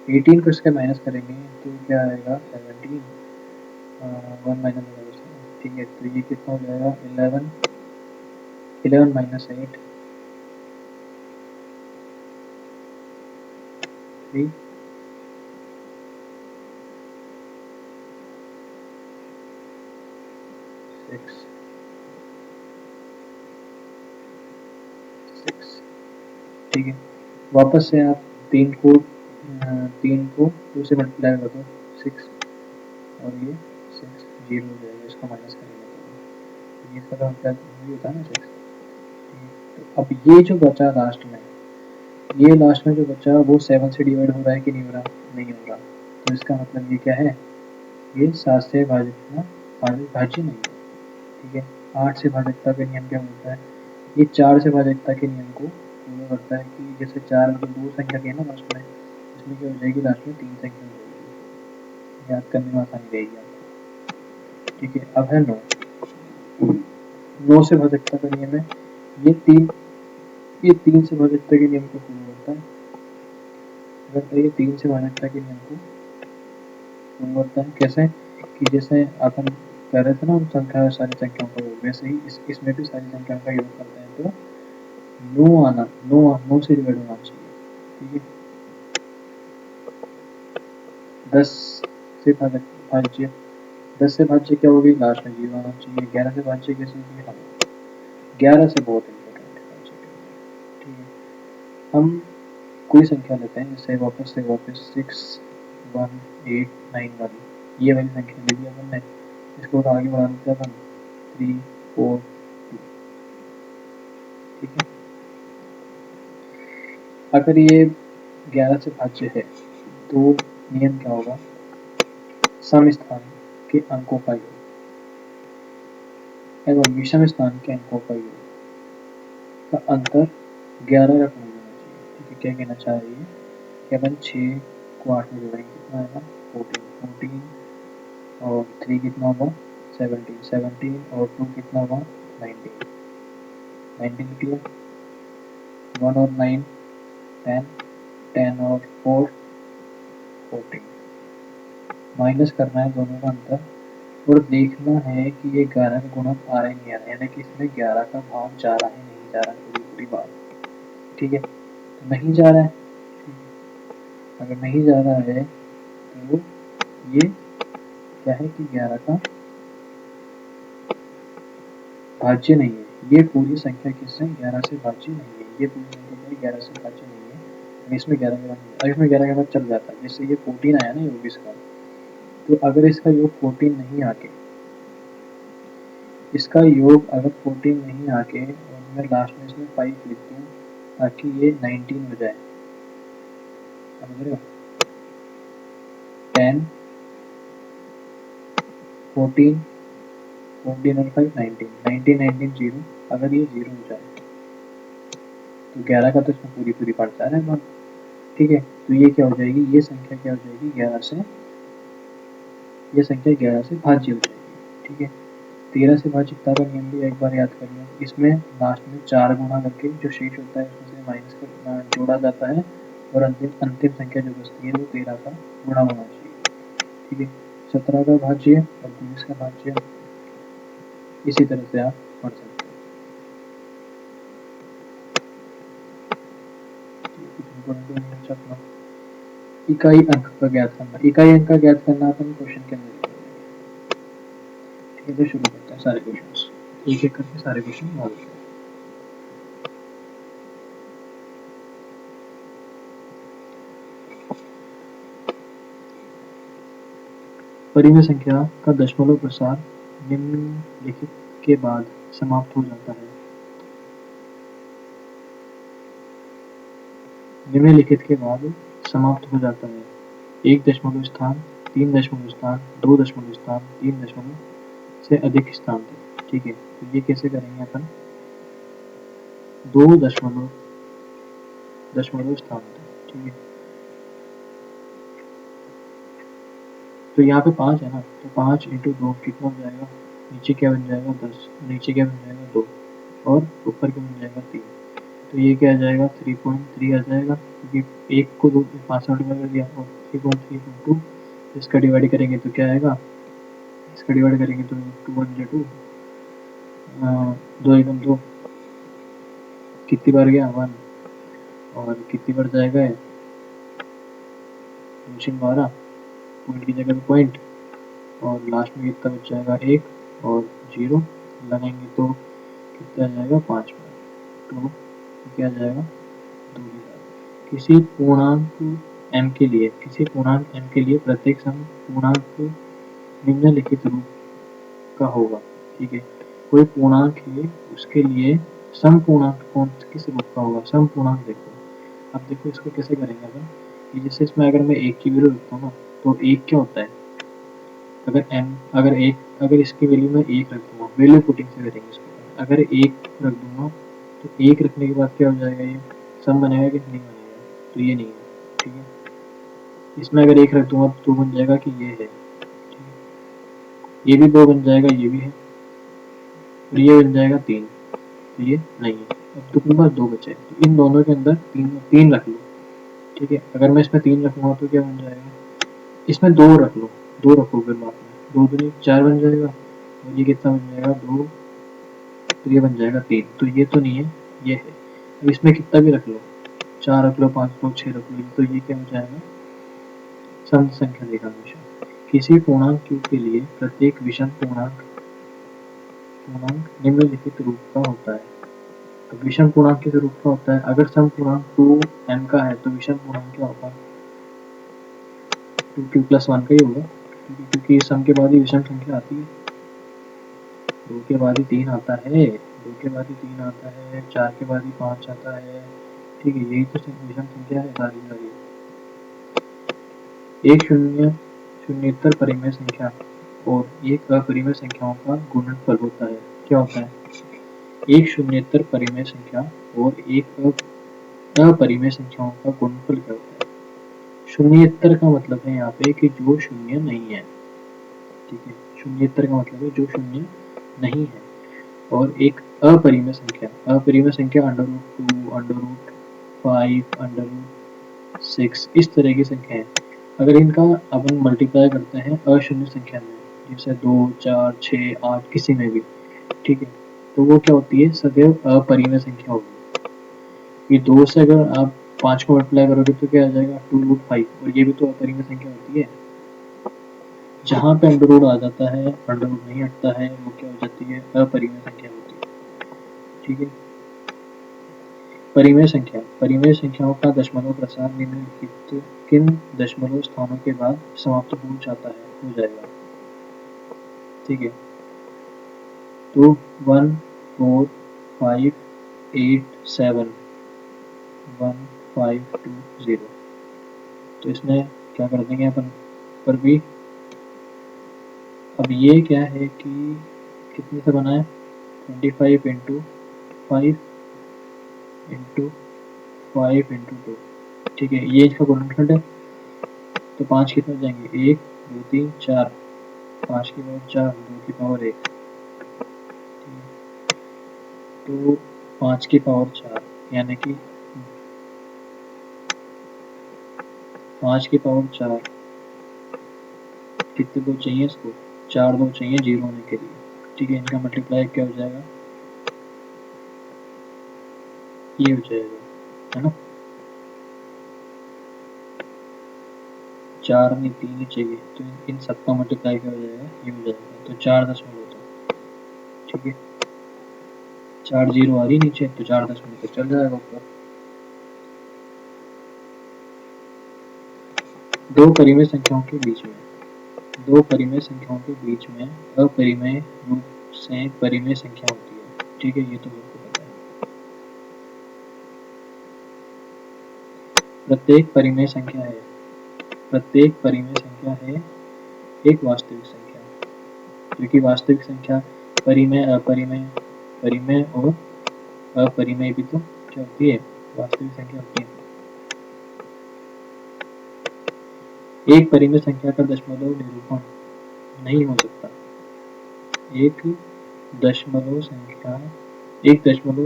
18 को इसके माइनस करेंगे तो क्या आएगा 17, 1 माइनस, ठीक है। तो ये कितना हो जाएगा 11, 11 माइनस 8, 3, 6, 6, ठीक है। वापस से आप 3 को 2 से मल्टीप्लाई कर दो 6, और ये 6 0 हो जाएगा, इसको माइनस करेंगे तो ये इसका क्या होता है ना 6, ठीक है। तो अब ये जो बचा लास्ट में, ये लास्ट में जो बचा वो 7 से डिवाइड हो रहा है कि नहीं हो रहा, नहीं हो रहा। तो इसका मतलब ये क्या है, ये 7 से भाज्य नहीं है, ठीक है। 8 से भाजकता का नियम क्या बोलता है, ये 4 से भाजकता के नियम को पूरा करता है कि जैसे 4 मतलब 2 संख्या की है ना लास्ट में, इसमें क्या हो जाएगी लास्ट में 3 संख्या हो जाएगी, याद करने में आसानी रहेगी आपको, ठीक है। अब है 9, 9 से भाजकता का नियम है, ये 3 से भाजकता के नियम को पूरा करता है। अगर ये 3 से भाजकता के नियम को पूरा करता है कैसे, कि जैसे अपन कह रहे थे ना हम संख्या सारी संख्याओं का योग, वैसे ही इसमें भी सारी संख्याओं का योग करते हैं तो 9 से डिवाइड होना चाहिए, ठीक है। 10 से भाज्य 10 से भाज्य क्या होगी, लास्ट में 0 आना चाहिए। 11 से भाज्य कैसे होगी, हम 11 से बहुत इम्पोर्टेंट है भाज्य के लिए, ठीक है। हम कोई संख्या लेते हैं, जैसे वापस 6 1 8 9 वाली, ये वाली संख्या ले ली अपन ने, इसको आगे बढ़ा देते हैं अपन 3 4 2, ठीक है। अगर ये 11 से भाज्य है तो नियम क्या होगा, सम स्थान के अंकों का योग एवं विषम स्थान के अंकों का योग का अंतर 11 रखना होना चाहिए, ठीक है। क्या कहना चाह रही है कि अपन 6 को 8 में जोड़ेंगे कितना आएगा 14, और 3 कितना होगा 17, और 2 कितना होगा 19 निकला। 1 और 9 10, 10 और 4 14, माइनस करना है दोनों का अंतर और देखना है कि ये 11 का गुणक आ रहा है नहीं आ रहा है, यानी कि इसमें 11 का भाग जा रहा है नहीं जा रहा है, पूरी बात, ठीक है। तो नहीं जा रहा है, अगर नहीं जा रहा है तो ये क्या है कि 11 का भाज्य नहीं है, ये पूरी संख्या किससे 11 से भाज्य नहीं है, ये पूरी संख्या 11 से भाज्य नहीं है। इसमें 11 के बाद, अगर इसमें 11 के बाद चल जाता है, जैसे ये 14 आया ना योग इसका, तो अगर इसका योग 14 नहीं आके, इसका योग अगर 14 नहीं आके और मैं लास्ट में इसमें 5 लिख दूँ ताकि ये 19 हो जाए, समझ रहे हो, 10 14 14 और 5 19 19 19 0, अगर ये 0 हो जाए तो 11 का तो इसमें पूरी पड़ता है ना, ठीक है। तो ये क्या हो जाएगी, ये संख्या क्या हो जाएगी 11 से, ये संख्या 11 से भाज्य हो जाएगी, ठीक है। 13 से भाज्यता का नियम भी एक बार याद कर लो, इसमें लास्ट में 4 गुणा करके जो शेष होता है उसमें से माइनस कर जोड़ा जाता है और अंतिम संख्या जो बचती है वो 13 का गुणा होना चाहिए, ठीक है। 17 का भाज्य और 19 का भाज्य, इसी तरह से आप पढ़ सकते हो। इकाई अंक का ज्ञात करना, इकाई अंक का ज्ञात करना अपन क्वेश्चन के अंदर, ठीक है। तो शुरू करते हैं सारे क्वेश्चन, एक एक करके सारे क्वेश्चन हल करते हैं। परिमेय संख्या का दशमलव प्रसार निम्नलिखित के बाद समाप्त हो जाता है। निम्नलिखित के बाद समाप्त हो जाता है। 1 दशमलव स्थान, 3 दशमलव स्थान, 2 दशमलव स्थान, 3 दशमलव से अधिक स्थान तक। ठीक है, तो ये कैसे करेंगे अपन? 2 दशमलव स्थान तक। ठीक है, तो यहाँ पे 5 है ना, तो 5 इंटू 2 कितना हो जाएगा? नीचे क्या बन जाएगा? 10, नीचे क्या बन जाएगा? 2, और ऊपर क्या बन जाएगा? 3। तो ये क्या आ जाएगा? 3.3 आ जाएगा, क्योंकि 1 को 2 5 से मल्टीप्लाई कर दिया, और 3.3 इसका डिवाइड करेंगे तो क्या आएगा? इसका डिवाइड करेंगे तो 2 1 2, 2 एकम 2, कितनी बार गया? 1, और कितनी बार जाएगा? 12, पॉइंट की जगह पे पॉइंट, और लास्ट में कितना बच जाएगा? 1 और 0 लगाएंगे तो कितना आ जाएगा? 5 बार। तो क्या आ जाएगा? 2 के साथ। किसी पूर्णांक m के लिए प्रत्येक सम पूर्णांक निम्नलिखित रूप का होगा। ठीक है, कोई पूर्णांक है, उसके लिए सम पूर्णांक किस रूप का होगा? सम पूर्णांक देखो, अब देखो इसको कैसे करेंगे अपन। ये जैसे इसमें अगर मैं 1 की वैल्यू रखता हूँ ना, तो 1 क्या होता है? अगर इसकी वैल्यू मैं 1 रख दूंगा, वैल्यू पुटिंग से करेंगे इसको। अगर 1 रख दूंगा तो 1 रखने के बाद क्या हो जाएगा? ये सम बनेगा कि नहीं बनेगा? तो ये नहीं है। ठीक है, इसमें अगर 1 रख दूंगा तो बन जाएगा कि ये है। ठीक है, ये भी 2 बन जाएगा, ये भी है, और ये बन जाएगा 3, तो ये नहीं है। अब तो मेरे पास 2 बचे, तो इन दोनों के अंदर 3 रख लो। ठीक है, अगर मैं इसमें 3 रखूंगा तो क्या बन जाएगा? इसमें 2 रख लो, 2 रखो, फिर बाद में 2 दूनी 4 बन जाएगा, और ये कितना बन जाएगा? 2, तो ये बन जाएगा 3। तो ये तो नहीं है, ये है। अब इसमें कितना भी रख लो, 4 रख लो, 5 रख लो, 6 रख लो, तो ये क्या हो जाएगा? सम संख्या देगा हमेशा। किसी पूर्णांक q के लिए प्रत्येक विषम पूर्णांक निम्नलिखित रूप का होता है। तो विषम पूर्णांक किस रूप का होता है? अगर सम पूर्णांक 2m का है तो विषम पूर्णांक क्या होगा? 2q + 1 का ही होगा, क्योंकि सम के बाद ही विषम संख्या आती है। 2 के बाद ही 3 आता है, 2 के बाद ही 3 आता है, 4 के बाद ही 5 आता है। ठीक है, यही तो विषम संख्या है सारी। एक शून्येतर परिमेय संख्या और एक अपरिमेय संख्याओं का गुणनफल होता है। क्या होता है? एक शून्येतर परिमेय संख्या और एक अपरिमेय संख्याओं का गुणनफल क्या होता है? शून्येतर का मतलब है यहाँ पे कि जो शून्य नहीं है। ठीक है, शून्येतर का मतलब है जो शून्य नहीं है। और एक अपरिमेय संख्या √2, √5, √6 इस तरह की संख्या है। अगर इनका अपन मल्टीप्लाई करते हैं अशून्य संख्या में, जैसे 2, 4, 6, 8 किसी में भी, ठीक है, तो वो क्या होती है? सदैव अपरिमेय संख्या होगी। ये 2 से अगर आप 5 को मल्टीप्लाई करोगे तो क्या आ जाएगा? 2√5, और ये भी तो अपरिमेय संख्या होती है। जहाँ पे अंडर रूट आ जाता है, अंडर रूट नहीं हटता है, वो क्या हो जाती है? अपरिमेय संख्या होती है। ठीक है, परिमेय संख्याओं का दशमलव प्रसार निम्नलिखित किन दशमलव स्थानों के बाद समाप्त हो जाएगा? ठीक है, तो 1 4 5 8 7 1 5 2 0। तो इसमें क्या कर देंगे अपन पर भी? अब ये क्या है कि कितने से बना है? 25 इंटू 5 इंटू 5 इंटू 2। ठीक है, ये इसका गुणनखंड है, तो 5 कितने हो जाएंगे? 1 2 3 4, 5 की पावर 4, 2 की पावर 1, तो 5 की पावर 4, यानी कि 5 की पावर 4 कितने 2 चाहिए इसको? 4 2 चाहिए 0 होने के लिए। ठीक है, इनका मल्टीप्लाई क्या हो जाएगा? ये हो जाएगा, है ना? 4 नहीं 3 ही चाहिए, तो इन सबका मल्टीप्लाई क्या हो जाएगा? ये हो जाएगा, तो 4 दशमलव होता है। ठीक है, 4 0 आ रही नीचे, तो 4 दशमलव तो चल जाएगा ऊपर। दो परिमेय संख्याओं के बीच में अपरिमेय रूप से परिमेय संख्या होती है। ठीक है, ये तो आपको पता है। प्रत्येक परिमेय संख्या है, प्रत्येक परिमेय संख्या है एक वास्तविक संख्या, क्योंकि वास्तविक संख्या परिमेय, अपरिमेय, परिमेय और अपरिमेय भी तो क्या होती है, वास्तविक संख्या होती है। एक परिमेय संख्या का दशमलव निरूपण नहीं हो सकता, एक दशमलव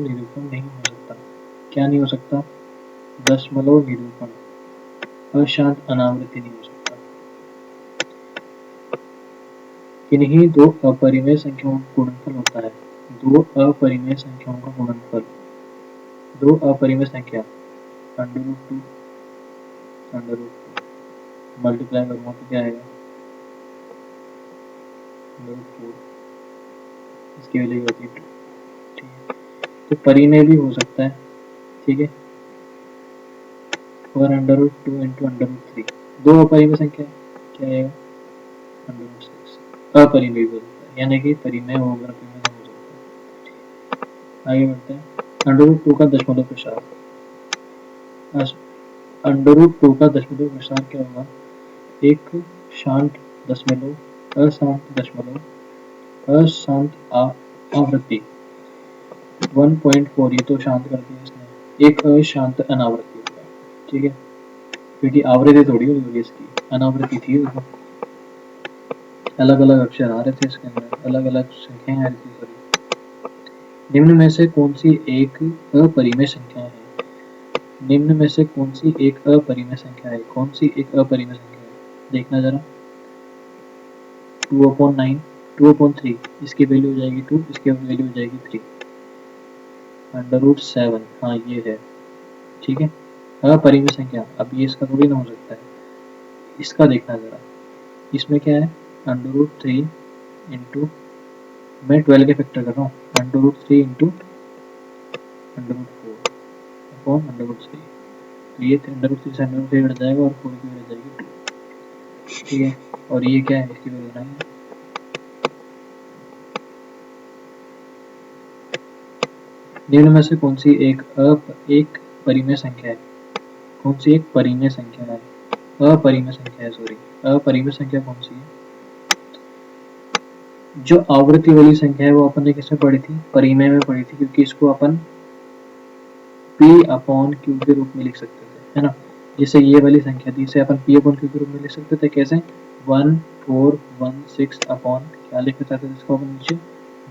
निरूपण नहीं हो सकता। क्या नहीं हो सकता? दशमलव निरूपण, अशांत अनावृत्ति नहीं हो सकता। किन्हीं दो अपरिमेय संख्याओं का गुणनफल होता है, दो अपरिमेय संख्याओं का गुणनफल, दो अपरिमेय संख्या √2 मल्टीप्लाई करूंगा तो क्या आएगा, √4, इसकी वैल्यू होती है 2। ठीक है, तो परिमेय भी हो सकता है। ठीक है, और √2 इंटू √3, दो अपरिमेय संख्या क्या आएगा, √6। अपरिमेय भी हो सकता है, यानी कि परिमेय होगा, परिमेय नहीं हो सकता। आगे बढ़ते हैं। √2 का दशमलव प्रसार, √2 का दशमलव प्रसार क्या होगा, एक शांत दशमलव, अशांत दशमलव, अशांत आवृत्ति 1.4, ये तो शांत कर दिया इसने, एक अशांत अनावृत्ति होगा। ठीक है, क्योंकि आवृत्ति थोड़ी होगी इसकी, अनावृत्ति थी, उसमें अलग अलग अक्षर आ रहे थे इसके अंदर, अलग अलग संख्याएं आ रही थी। सॉरी, निम्न में से कौन सी एक अपरिमेय संख्या है, निम्न में से कौन सी एक अपरिमेय संख्या है, कौन सी एक अपरिमेय संख्या है, देखना जरा। 2/9, 2/3, इसकी वैल्यू हो जाएगी 2, इसकी वैल्यू हो जाएगी 3, √7, हाँ ये है। ठीक है, अपरिमेय संख्या, अब ये इसका थोड़ी ना हो सकता है, इसका देखना जरा, इसमें क्या है, √3 इंटू, मैं 12 के फैक्टर कर रहा हूँ, √3 इंटू √4 अपॉन √3, तो ये √3 से √3 बढ़ जाएगा और 4 की वैल्यू जाएगी 2। ठीक है, और ये क्या है, इसकी वैल्यू 9 है। निम्न में से कौन सी एक परिमेय संख्या है, कौन सी एक परिमेय संख्या है, अपरिमेय संख्या है, सॉरी, अपरिमेय संख्या कौन सी है, जो आवृत्ति वाली संख्या है वो अपन ने किसमें पढ़ी थी, परिमेय में पढ़ी थी, क्योंकि इसको अपन P/Q के रूप में लिख सकते थे, है ना। जैसे ये वाली संख्या थी, इसे अपन P/Q के रूप में लिख सकते थे, कैसे, 1416 अपॉन क्या लिख सकते थे इसको अपन नीचे,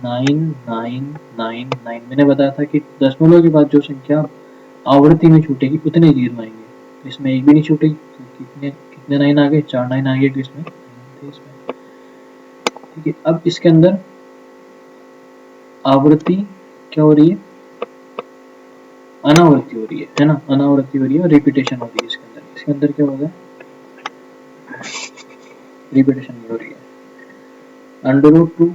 9999। मैंने बताया था कि दशमलव के बाद जो संख्या आवृत्ति में छूटेगी उतने जीरो आएंगे, तो इसमें एक भी नहीं छूटेगी, तो कितने कितने 9 आ गए, 4 9 आ गए, तो इसमें इसमें। ठीक है, अब इसके अंदर आवृत्ति क्या हो रही है, अनावृत्ति हो रही है ना, अनावृत्ति हो रही है और रिपीटेशन हो रही है इसके अंदर। इसके अंदर क्या होगा, रिपीटेशन नहीं हो रही है। √2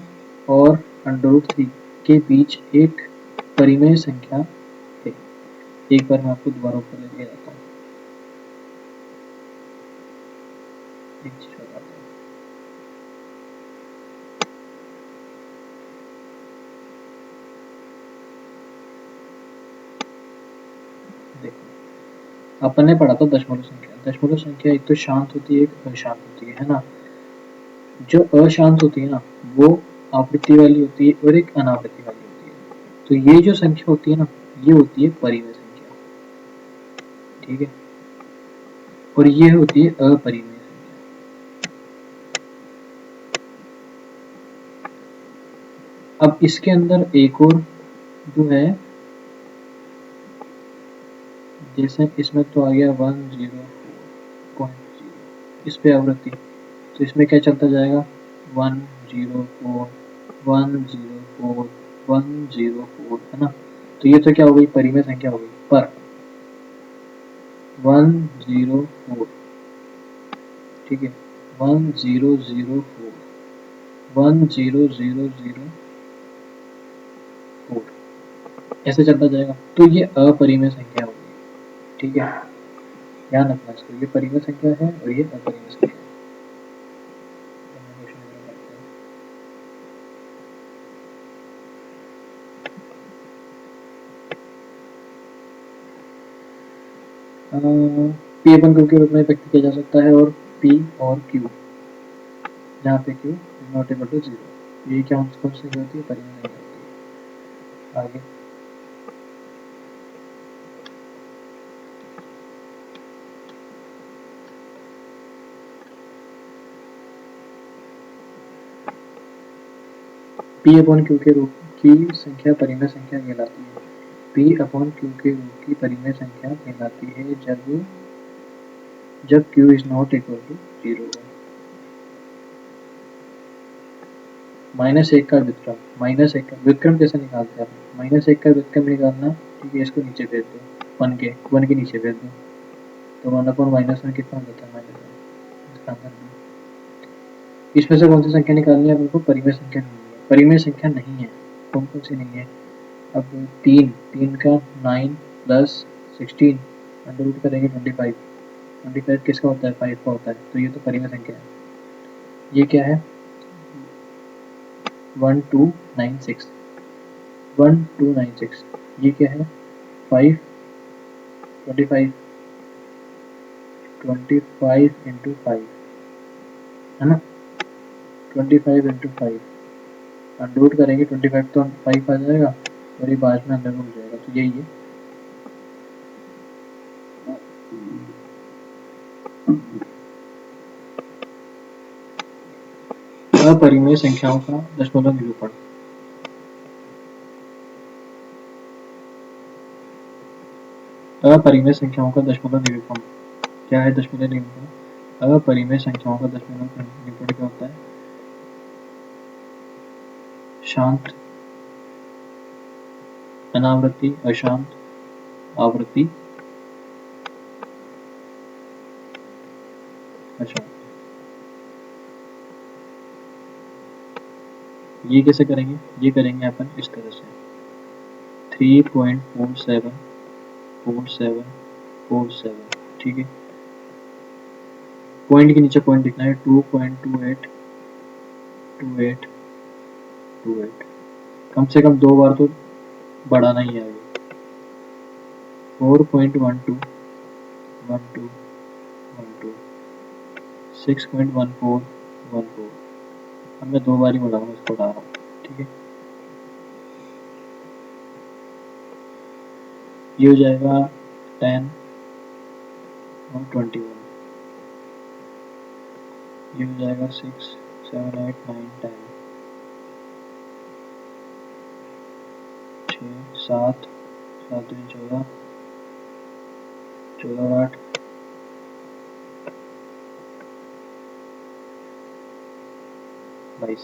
और √3 के बीच एक परिमेय संख्या है। एक बार मैं आपको दोबारा ऊपर लेके जाता हूँ, एक चीज बताता हूँ। देखो, अपन ने पढ़ा था दशमलव संख्या, दशमलव संख्या एक तो शांत होती है, एक अशांत होती है ना। जो अशांत होती है ना, वो आवृत्ति वाली होती है और एक अनावृत्ति वाली होती है। तो ये जो संख्या होती है ना, ये होती है परिमेय संख्या। ठीक है, और ये होती है अपरिमेय संख्या। अब इसके अंदर एक और जो है, जैसे इसमें तो आ गया 104.0, इस पे आवृत्ति, तो इसमें क्या चलता जाएगा, 104 104 104, है ना। तो ये तो क्या हो गई, परिमेय संख्या हो गई, पर 1004, ठीक है, 1004 10004 ऐसे चलता जाएगा, तो ये अपरिमेय संख्या होगी। ठीक है, ध्यान रखना इसको, ये परिमेय संख्या है और ये अपरिमेय संख्या है। पी अपन क्यू के रूप में व्यक्त किया जा सकता है, और पी और क्यू, जहाँ पे क्यू नॉट इक्वल टू 0, ये क्या कौन सी संख्या होती है, परिमेय संख्या होती है। आगे पी अपॉन क्यू के रूप की संख्या परिमेय संख्या कहलाती है। पी अपॉन क्यू के रूप की परिमेय संख्या कहलाती है जब Q is not equal to 0 हो। -1 का व्युत्क्रम, -1 का व्युत्क्रम कैसे निकालते हैं आप, -1 का व्युत्क्रम निकालना, ठीक है, इसको नीचे भेज दो, 1 के नीचे भेज दो, तो 1 अपॉन -1 कितना होता है, -1, इसका आंसर नहीं। इसमें से कौन सी संख्या निकालनी है आपको, परिमेय संख्या नहीं है, परिमेय संख्या नहीं है, कौन कौन सी नहीं है। अब 3 का 9 प्लस 16 अंडर रूट करेंगे 25, 25 किसका होता है, 5 का होता है, तो ये तो परिमेय संख्या है। ये क्या है, 1296, 1296, ये क्या है, 5, 25, 25 इंटू 5 है ना, 25 इंटू 5 अंडर रूट करेंगे, 25 तो 5 आ जाएगा, और ये बाद में अंडर रूट हो जाएगा, तो यही है। अपरिमेय संख्याओं का दशमलव निरूपण। अपरिमेय संख्याओं का दशमलव निरूपण क्या है, दशमलव निरूपण, अपरिमेय संख्याओं का दशमलव निरूपण क्या होता है, शांत, अनावृत्ति, अशांत, आवृत्ति, अशांत। ये कैसे करेंगे, ये करेंगे अपन इस तरह से, 3.474747, ठीक है, पॉइंट के नीचे पॉइंट लिखना है, 2.282828, कम से कम 2 बार तो बढ़ाना ही है आगे, 4.121212, 6.1414, अब मैं 2 बार ही बढ़ाऊंगा, इसको बढ़ा रहा हूँ, ठीक है। ये हो जाएगा 10 और 21, ये हो जाएगा 6 7 8 9 10, 6 7 7 2 14 14 और 8 22,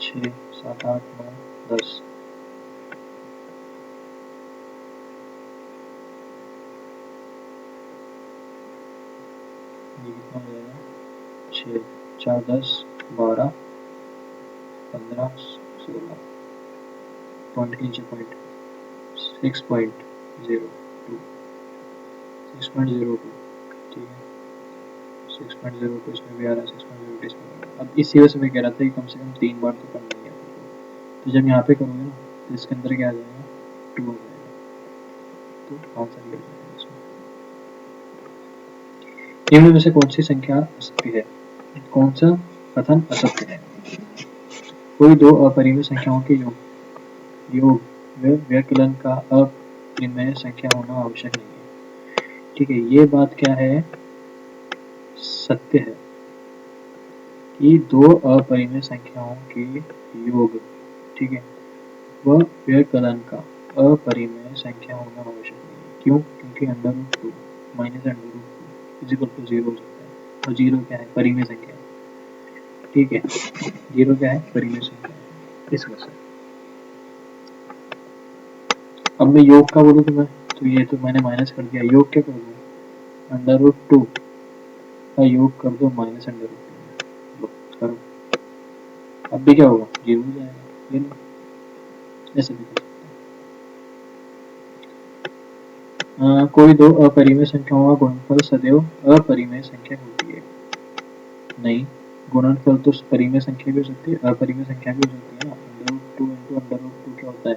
6 7 8 9 10, ये कितना हो जाएगा, 6 4 10 12 15 16, पॉइंट के नीचे पॉइंट, 6.02, 6.02, ठीक है, 6.02 इसमें भी आ रहा है, 6.02 इसमें भी आ रहा है। अब इसी वजह से मैं कह रहा था कि कम से कम 3 बार तो करना ही है, तो जब यहाँ पे करोगे ना, तो इसके अंदर क्या आ जाएगा, 2 हो जाएगा, तो आंसर ये हो जाएगा इसमें। निम्न में से कौन सी संख्या असत्य है, कौन सा कथन असत्य है, कोई दो अपरिमेय संख्याओं के योग व्यवकलन का अपरिमेय संख्या होना आवश्यक नहीं है, ठीक है, ये बात क्या है, सत्य है कि दो अपरिमेय संख्याओं के योग, ठीक है, वह व्यवकलन का अपरिमेय संख्या होना आवश्यक नहीं है, क्यों, क्योंकि under root 2 minus under root 2 is equal to 0 हो सकता है, और 0 क्या है, परिमेय संख्या है, ठीक है, 0 क्या है, परिमेय संख्या है, इस वजह से। अब मैं योग का बोलूँ तो ये तो मैंने माइनस कर दिया, योग क्या कर दूँ, अंडर रूट 2 का योग कर दो माइनस अंडर रूट 2 करो, अब भी क्या होगा, 0 हो जाएगा, ये लो, ऐसे भी कर सकते हैं। कोई दो अपरिमेय संख्याओं का गुणनफल सदैव अपरिमेय संख्या होती है, नहीं, गुणनफल तो परिमेय संख्या भी हो सकती है, अपरिमेय संख्या भी हो सकती है ना, under root 2 into under root 2 क्या होता है,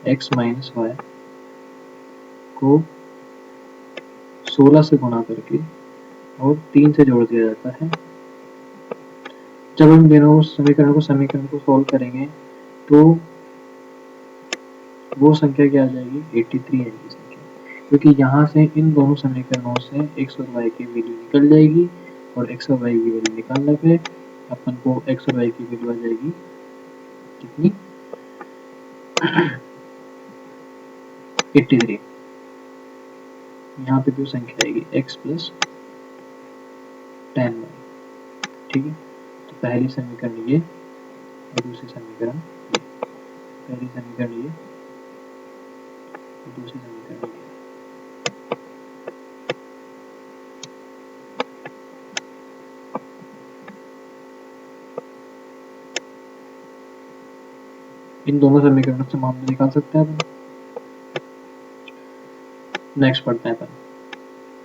x माइनस वाई को 16 से गुणा करके और 3 से जोड़ दिया जाता है। जब हम दोनों समीकरण को सॉल्व करेंगे तो वो संख्या क्या आ जाएगी, 83 आएगी संख्या, क्योंकि यहाँ से इन दोनों समीकरणों से x और y की वैल्यू निकल जाएगी और x और y की वैल्यू निकालने पे अपन को x और y की वैल्यू आ जाएगी कितनी, 83। यहाँ पे जो संख्या आएगी x प्लस 10y, ठीक है। तो पहली समीकरण ये और दूसरी समीकरण ये, पहली समीकरण ये और दूसरी समीकरण ये। इन दोनों समीकरणों से मान निकाल सकते हैं अपन। नेक्स्ट पढ़ते हैं अपन,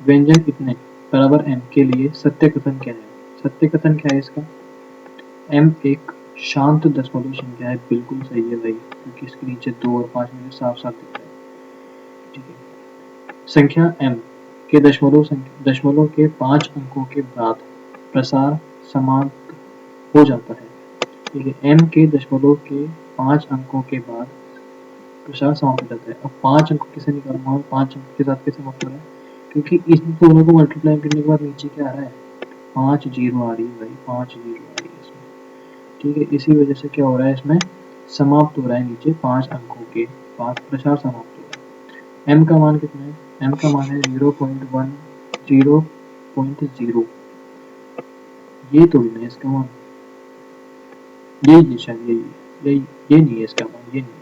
व्यंजन इतने बराबर m के लिए सत्य कथन क्या है। सत्य कथन क्या है इसका, m एक शांत दशमलव संख्या है, बिल्कुल सही है भाई, क्योंकि इसके नीचे 2 और 5 मुझे साफ साफ दिख रहा है, ठीक है। संख्या m के दशमलव के 5 अंकों के बाद प्रसार समाप्त हो जाता है, ठीक है। m के दशमलव के 5 अंकों के बाद प्रसार समाप्त हो जाता है। अब 5 अंक कैसे निकालूंगा, 5 अंक के साथ कैसे मत है, क्योंकि इन दोनों को मल्टीप्लाई करने के बाद नीचे क्या आ रहा है, 5 जीरो आ रही है भाई, 5 जीरो आ रही है इसमें, ठीक है। इसी वजह से क्या हो रहा है, इसमें समाप्त हो रहा है नीचे 5 अंकों के बाद प्रसार समाप्त हो रहा है। m का मान कितना है, m का मान है 0.1 0.0, ये तो नहीं है इसका मान, यही शायद ये नहीं है इसका मान, ये नहीं है।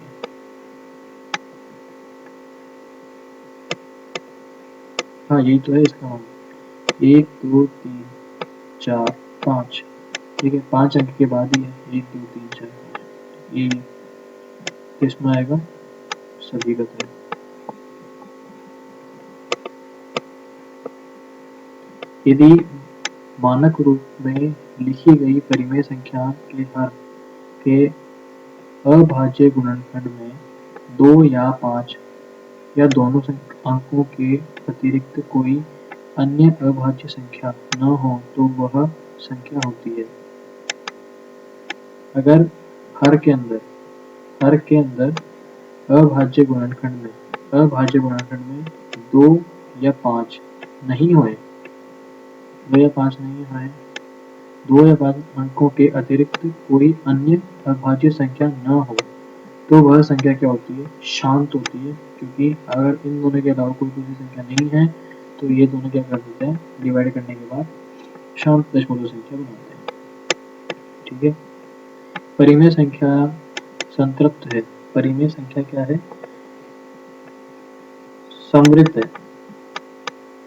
हाँ यही तो है इसका मान, 1 2 3 4 5, ठीक है। 5 अंक के बाद ही है 1 2 3 4 5, ये किसमें आएगा, सभी का तो। यदि मानक रूप में लिखी गई परिमेय संख्या के हर के अभाज्य गुणनखंड में 2 या 5 या दोनों अंकों के अतिरिक्त कोई अन्य अभाज्य संख्या न हो तो वह संख्या होती है। अगर हर के अंदर अभाज्य गुणनखंड में 2 या 5 नहीं हुए, 2 या 5 नहीं हुए, 2 या 5 अंकों के अतिरिक्त कोई अन्य अभाज्य संख्या न हो तो वह संख्या क्या होती है, शांत होती है, क्योंकि अगर इन दोनों के अलावा कोई दूसरी संख्या नहीं है तो ये दोनों क्या कर देते हैं, डिवाइड करने के बाद शांत दशमलव संख्या बनाते हैं, ठीक है। परिमेय संख्या संतृप्त है, परिमेय संख्या क्या है, समृद्ध है,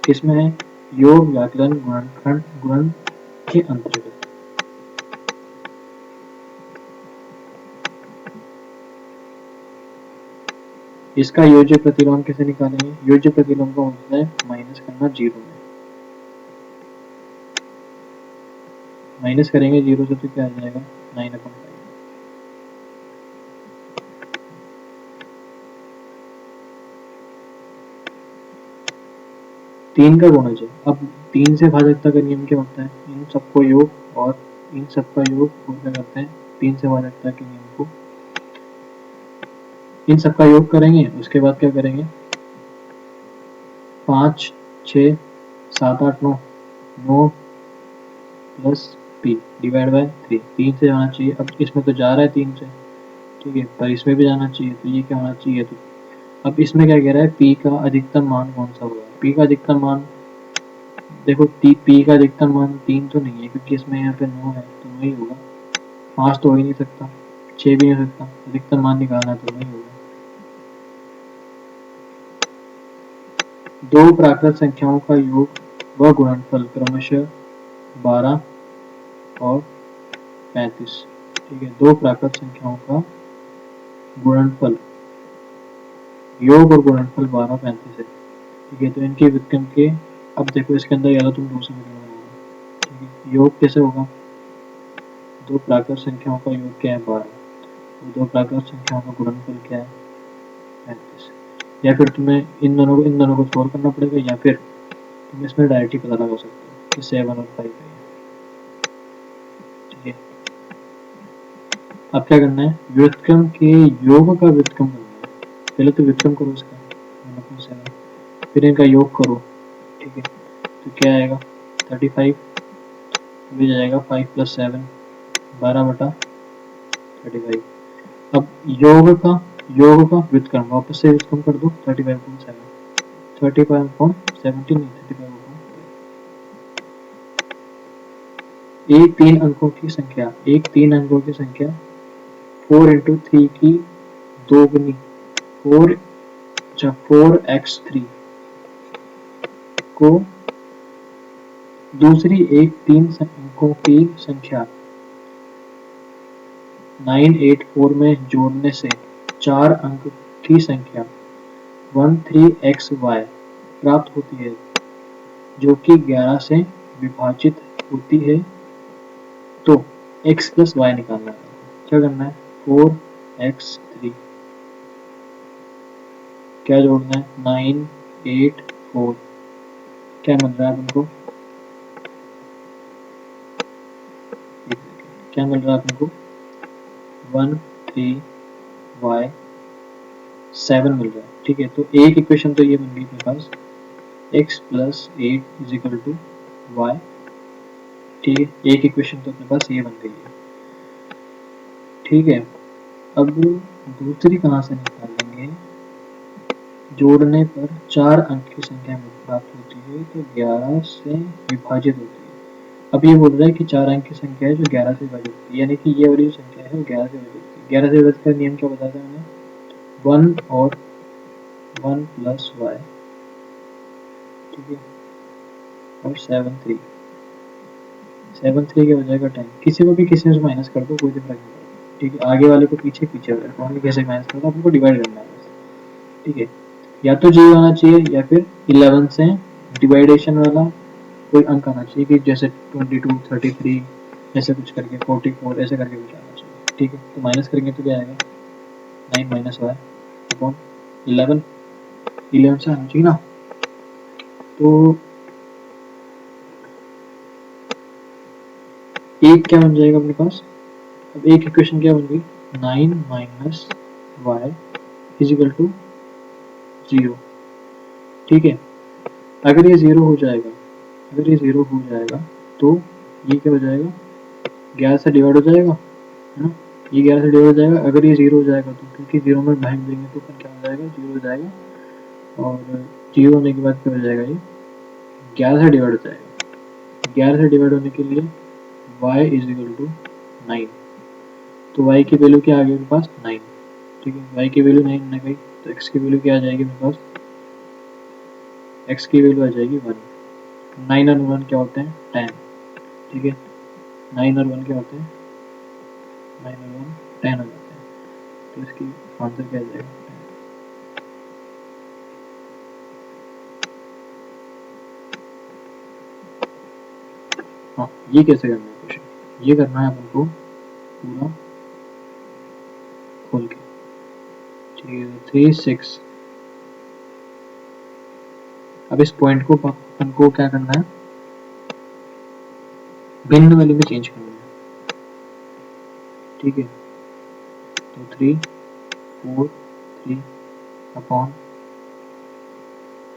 किसमें है, योग व्याकलन गुणनखंड गुणन के अंतर्गत। इसका योज्य प्रतिलोम कैसे निकालेंगे, योज्य प्रतिलोम का मतलब है माइनस करना जीरो में, माइनस करेंगे जीरो से तो क्या आ जाएगा, 9/5। तीन का गुणज है, अब 3 से भाजकता का नियम क्या होता है, इन सबको योग और इन सबका योग को क्या करते हैं, 3 से भाजकता के नियम को, इन सबका योग करेंगे, उसके बाद क्या करेंगे, 5 6 7 8 9 9 प्लस p डिवाइड बाय 3, 3 से जाना चाहिए, अब इसमें तो जा रहा है 3 से, ठीक है, पर इसमें भी जाना चाहिए, तो ये क्या होना चाहिए, तो अब इसमें क्या कह रहा है, p का अधिकतम मान कौन सा होगा, p का अधिकतम मान देखो, p का अधिकतम मान 3 तो नहीं है, क्योंकि इसमें यहाँ पे 9 है तो 9 ही होगा, 5 तो हो ही नहीं सकता, 6 भी नहीं हो सकता, अधिकतम मान निकालना तो नहीं होगा। दो प्राकृत संख्याओं का योग व गुणनफल क्रमशः 12 और 35, ठीक है। दो प्राकृत संख्याओं का गुणनफल, योग और गुणनफल 12 35 है, ठीक है। तो इनके व्युत्क्रम के, अब देखो इसके अंदर या तो तुम दो समीकरण बनाओगे, ठीक है। योग कैसे होगा, दो प्राकृत संख्याओं का योग क्या है 12, दो प्राकृत संख्याओं का गुणनफल क्या है 35। या फिर तुम्हें इन दोनों को सोल्व करना पड़ेगा, या फिर तुम इसमें डायरेक्ट ही पता लगा सकते हो कि 7 और 5 है। ठीक है, अब क्या करना है, व्युत्क्रम के योग का व्युत्क्रम करना है। पहले तो व्युत्क्रम करो इसका 1/7, फिर इनका योग करो। ठीक है, तो क्या आएगा 35, भी जाएगा 5 + 7 12/35। अब योग का व्युत्क्रम वापस से व्युत्क्रम कर दो 35/7, 35/17 नहीं 35/5। एक तीन अंकों की संख्या 4 × 3 की दोगुनी 4x3 को दूसरी एक तीन अंकों की संख्या 984 में जोड़ने से 4 अंक की संख्या 13xy प्राप्त होती है, जो कि 11 से विभाजित होती है। तो x + y निकालना है। क्या करना है, 4x3 क्या जोड़ना है 984, क्या मिल रहा है तुमको, क्या मिल रहा है तुमको 13y7 मिल रहा है। ठीक है, तो एक इक्वेशन तो ये बन गई मेरे पास x + 8 = y। ठीक है, एक इक्वेशन तो अपने पास ये बन गई है। ठीक है, अब दूसरी कहाँ से निकालेंगे, जोड़ने पर 4 अंक की संख्या प्राप्त होती है, तो 11 से विभाजित होती है। अब ये बोल रहा है कि 4 अंक की संख्या है जो 11 से विभाजित होती है, यानी कि ये वाली जो संख्या है वो 11 से विभाजित होती है। 11 से विभाजित का नियम क्या बताता है हमें, 1 और 1 + y। ठीक है, और 7 3 के बजाय का 10, किसी को भी किसी से माइनस कर दो, कोई फर्क नहीं पड़ता। ठीक है, आगे वाले को पीछे वाले को हमने कैसे माइनस करना, आपको डिवाइड करना है बस। ठीक है, या तो 0 आना चाहिए या फिर 11 से डिवाइडेशन वाला कोई अंक आना चाहिए, कि जैसे 22 33 ऐसे कुछ करके 44 ऐसे करके कुछ आना चाहिए। ठीक है, तो माइनस करेंगे तो क्या आएगा 9 - y अपॉन 11 से आना चाहिए ना। तो एक क्या बन जाएगा अपने पास, अब एक इक्वेशन क्या बन गई 9 - y = 0। ठीक है, अगर ये 0 हो जाएगा, तो ये क्या हो जाएगा 11 से डिवाइड हो जाएगा, है ना, ये 11 से डिवाइड हो जाएगा। अगर ये 0 हो जाएगा तो क्योंकि 0 में भाग देंगे तो फिर क्या हो जाएगा 0 हो जाएगा, और 0 होने के बाद क्या हो जाएगा, ये 11 से डिवाइड हो जाएगा। 11 से डिवाइड होने के लिए y = 9, तो y की वैल्यू क्या आ गई मेरे पास 9। ठीक है, y की वैल्यू 9 आ गई, तो x की वैल्यू क्या आ जाएगी मेरे पास, x की वैल्यू आ जाएगी 1। 9 और 1 क्या होते हैं 10। ठीक है, 9 और 1 क्या होते हैं 9 और 1 10 हो जाते हैं, तो इसकी आंसर क्या आ जाएगा 10। हाँ, ये कैसे करना है क्वेश्चन, ये करना है अपन को पूरा खोल के। ठीक है, 3 6। अब इस पॉइंट को अपन को क्या करना है, भिन्न वैल्यू में चेंज करना है। ठीक है, तो 3 4 3 अपॉन,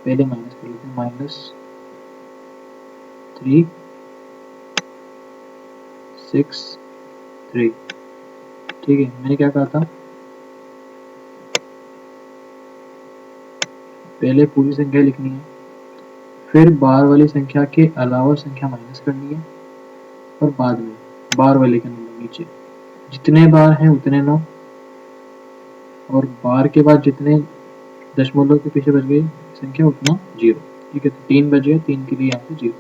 पहले माइनस कर लेते हैं, -3 6 3। ठीक है, मैंने क्या कहा था, पहले पूरी संख्या लिखनी है, फिर बार वाली संख्या के अलावा संख्या माइनस करनी है, और बाद में बार वाले के नंबर नीचे जितने बार हैं उतने 9, और बार के बाद जितने दशमलव के पीछे बच गई संख्या उतना 0। ठीक है, तो 3 बच गया, 3 के लिए यहाँ पे 0।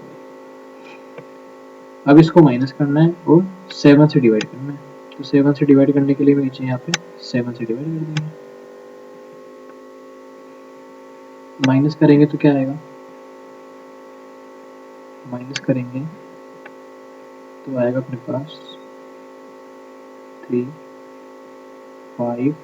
अब इसको माइनस करना है और 7 से डिवाइड करना है, तो 7 से डिवाइड करने के लिए नीचे यहाँ पे 7 से डिवाइड कर देंगे। माइनस करेंगे तो क्या आएगा, माइनस करेंगे तो आएगा अपने पास 3 5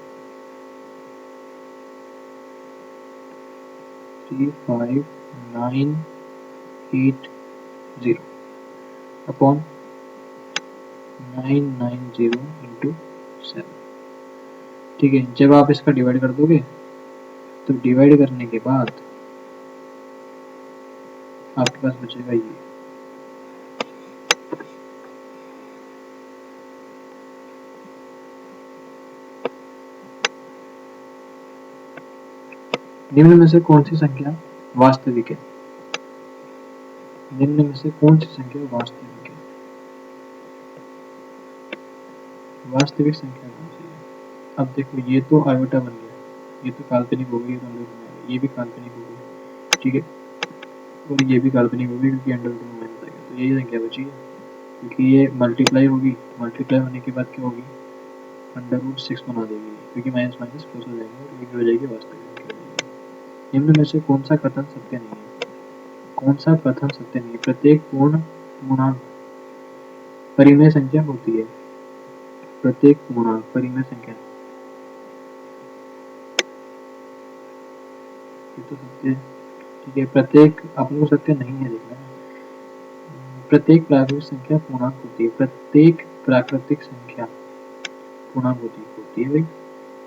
35980 अपॉन 990 इंटू 7। ठीक है, जब आप इसका डिवाइड कर दोगे तो डिवाइड करने के बाद आपके पास बचेगा ये। निम्न में से कौन सी संख्या वास्तविक है? निम्न में से कौन सी संख्या वास्तविक है? वास्तविक संख्या कौन सी है? अब देखो, ये तो आयोटा बन गया, ये तो काल्पनिक हो गई, ये भी काल्पनिक हो गई, ठीक है, और ये भी काल्पनिक हो गई क्योंकि अंडर रूट में माइनस आएगा, तो यही संख्या बची है, क्योंकि ये मल्टीप्लाई होगी, मल्टीप्लाई होने के बाद क्या होगी, अंडर रूट 6 बना देगी, क्योंकि माइनस माइनस प्लस हो जाएगा और ये हो जाएगी वास्तविक संख्या। निम्न में से कौन सा कथन सत्य नहीं है? कौन सा कथन सत्य नहीं है? प्रत्येक पूर्ण पूर्णांक परिमेय संख्या होती है। प्रत्येक पूर्णांक परिमेय संख्या, ये तो सत्य है, ठीक है। प्रत्येक अपने को सत्य नहीं है, देखना। प्रत्येक प्राकृतिक संख्या पूर्णांक होती है। प्रत्येक प्राकृतिक संख्या पूर्णांक होती है भाई।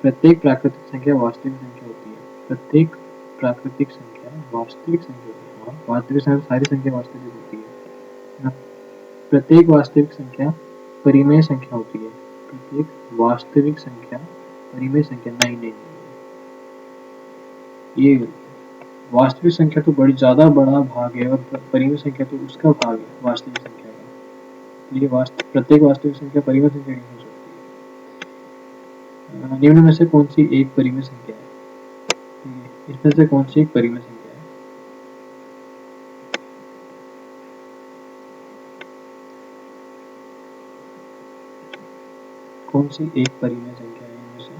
प्रत्येक प्राकृतिक संख्या वास्तविक संख्या होती है। प्रत्येक प्राकृतिक संख्या वास्तविक संख्या होती है। हाँ, वास्तविक संख्या, सारी संख्या वास्तविक होती है ना। प्रत्येक वास्तविक संख्या परिमेय संख्या होती है। प्रत्येक वास्तविक संख्या परिमेय संख्या नहीं, नहीं, नहीं, ये वास्तविक संख्या तो बड़ी ज्यादा बड़ा भाग है और परिमेय संख्या तो उसका भाग है वास्तविक संख्या का। ये प्रत्येक वास्तविक संख्या परिमेय संख्या नहीं हो सकती है। निम्न में से कौन सी एक परिमेय संख्या है? इसमें से कौन सी एक परिमेय संख्या है? कौन सी एक परिमेय संख्या है इनमें से?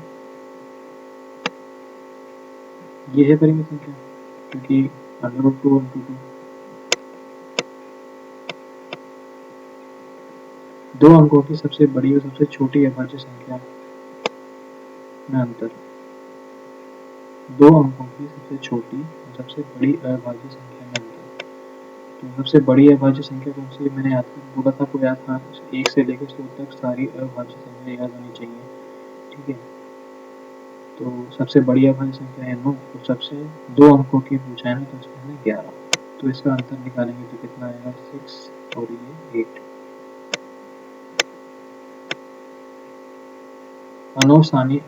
ये है परिमेय संख्या, क्योंकि अंडर रूट 2 इंटू 2, दो अंकों की सबसे बड़ी और सबसे छोटी अभाज्य संख्या में अंतर। दो अंकों की सबसे छोटी और सबसे बड़ी अभाज्य संख्या में अंतर। तो सबसे बड़ी अभाज्य संख्या कौन सी है? मैंने याद बोला था, आपको याद था, 1 से लेकर 100 तक सारी अभाज्य संख्या याद होनी चाहिए, ठीक है। तो सबसे बड़ी अभाज्य संख्या है 9, तो सबसे दो अंकों की पूछा है ना, तो इसमें है 11। तो इसका अंतर निकालेंगे तो कितना आएगा? 6 और ये 8। अनुसानी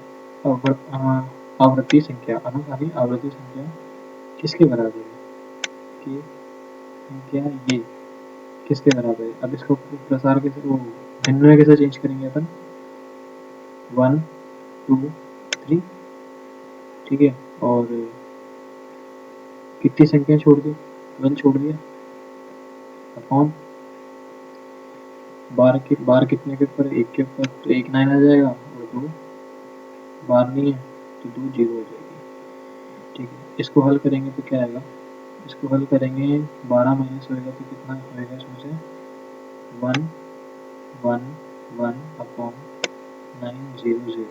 आवृत्ति संख्या, अनुसानी आवृत्ति संख्या किसके बराबर है? कि संख्या ये किसके बराबर है? अब इसको प्रसार कैसे, वो भिन्न में कैसे चेंज करेंगे अपन? 1 2 3, ठीक है, और कितनी संख्या छोड़ दी? 1 छोड़ दिया, अपॉन बार कितने के ऊपर? 1 के ऊपर, तो 1 9 आ जाएगा, और 2 बार नहीं है तो 2 0 हो जाएगी, ठीक है। इसको हल करेंगे तो क्या आएगा? इसको हल करेंगे, 12 माइनस होएगा तो कितना होएगा इसमें से? 1 1 1 अपॉन 9 0 0।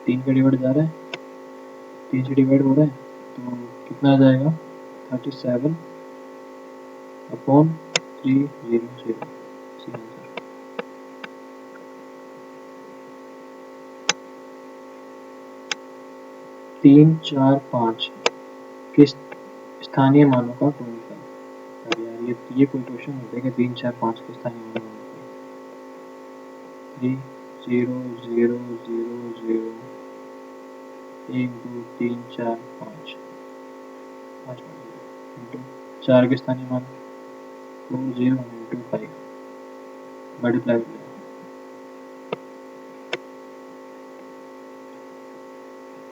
3 का डिवाइड जा रहा है, 3 से डिवाइड हो रहा है, तो कितना आ जाएगा? 37 अपॉन 3 0 0। C answer. 3 4 5 किस स्थानीय मानों का गुणनफल? अरे यार, ये कोई क्वेश्चन हो जाएगा? 3 4 5 के स्थानीय मानों का 3 0 0 0 0 1 2 3 4 5 इंटू 4 के स्थानीय मान 4 0 इंटू 5 मल्टीप्लाई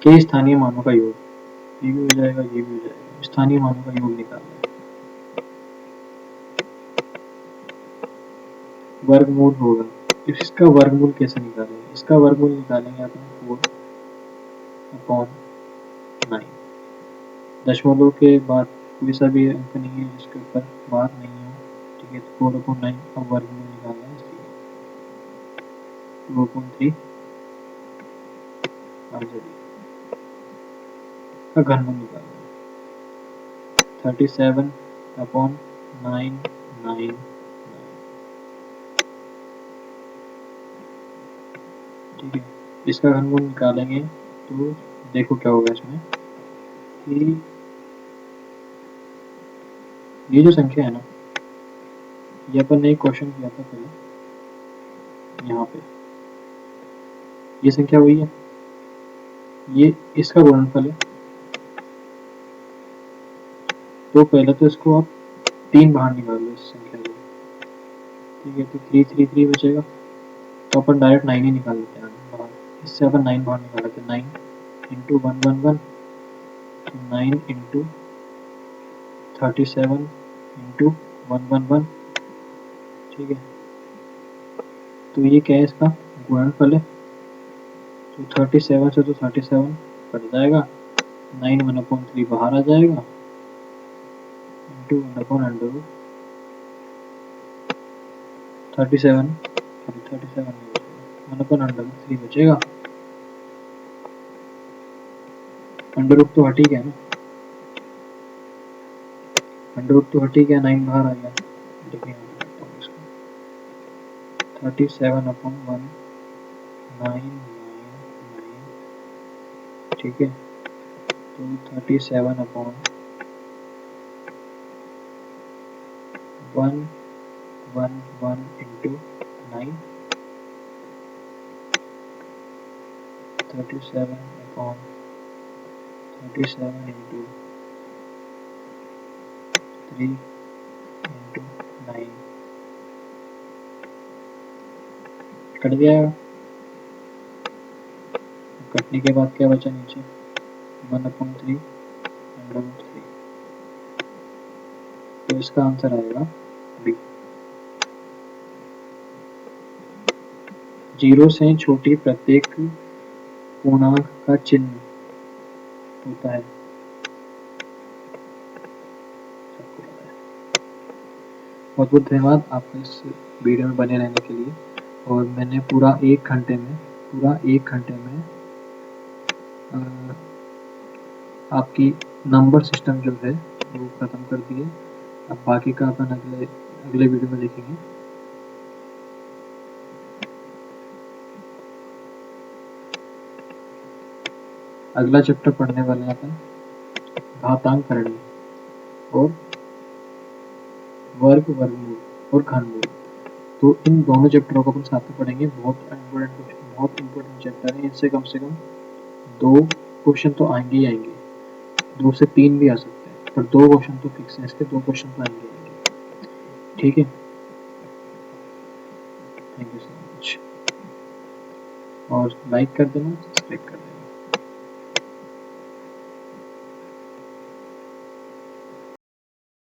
के स्थानीय मानों का योग। ये भी हो जाएगा, ये भी हो जाएगा। स्थानीय मानों का योग निकालना है। वर्गमूल होगा, इसका वर्गमूल कैसे निकालेंगे? इसका वर्गमूल निकालेंगे अपन 4 अपॉन 9। दशमलव के बाद कोई सा भी अंक नहीं है जिसके ऊपर बात नहीं हो, ठीक है, तो 4 अपॉन 9 का वर्गमूल निकालना है, 2 अपॉन 3 का घनमूल निकालना है। 37/999। ठीक है, इसका घनमूल निकालेंगे तो देखो क्या होगा इसमें कि ये जो संख्या है ना, ये अपन ने एक क्वेश्चन किया था पहले, यहाँ पे ये संख्या वही है, ये इसका गुणनफल है। तो पहले तो इसको आप 3 बाहर निकाल लो इस संख्या को। ठीक है, तो 3 बचेगा, तो अपन डायरेक्ट 9 ही निकाल लेते हैं बाहर। इससे अपन 9 बाहर निकाल लेते हैं। 9 इंटू 111, 9 इंटू 37 इंटू 111। ठीक है, तो ये क्या है, इसका गुणनफल है। तो 37 से तो 37 कट जाएगा, 9 1/3 बाहर आ जाएगा, इंटू 1/√37 1/√3 बचेगा। अंडर रूट तो हट ही गया ना, अंडर रूट तो हट ही गया, 9 बाहर आ गया। देखिए 37/199। ठीक है, तो 37/111 इंटू 9, 37 इंटू 3 इंटू 9 कट जाएगा। कटने के बाद क्या बचा नीचे, 1/3 अंडर रूट 3। तो इसका आंसर आएगा बी। 0 से छोटी प्रत्येक पूर्णांक का चिन्ह होता है, सबको पता है। बहुत बहुत धन्यवाद आपका इस वीडियो में बने रहने के लिए। और मैंने पूरा 1 घंटे में आपकी नंबर सिस्टम जो है वो ख़त्म कर दिए। अब बाकी का अपन अगले वीडियो में देखेंगे। अगला चैप्टर पढ़ने वाले हैं अपन घातांकरण और वर्गमूल और घनमूल। तो इन दोनों चैप्टरों को अपन साथ में पढ़ेंगे। बहुत इम्पोर्टेंट चैप्टर है। इनसे कम से कम 2 क्वेश्चन तो आएंगे ही आएंगे, 2 से 3 भी आ सकते हैं, पर 2 क्वेश्चन तो फिक्स है, इसके 2 क्वेश्चन तो आएंगे। ठीक है, थैंक यू सो मच। और लाइक कर देना, सब्सक्राइब कर देना।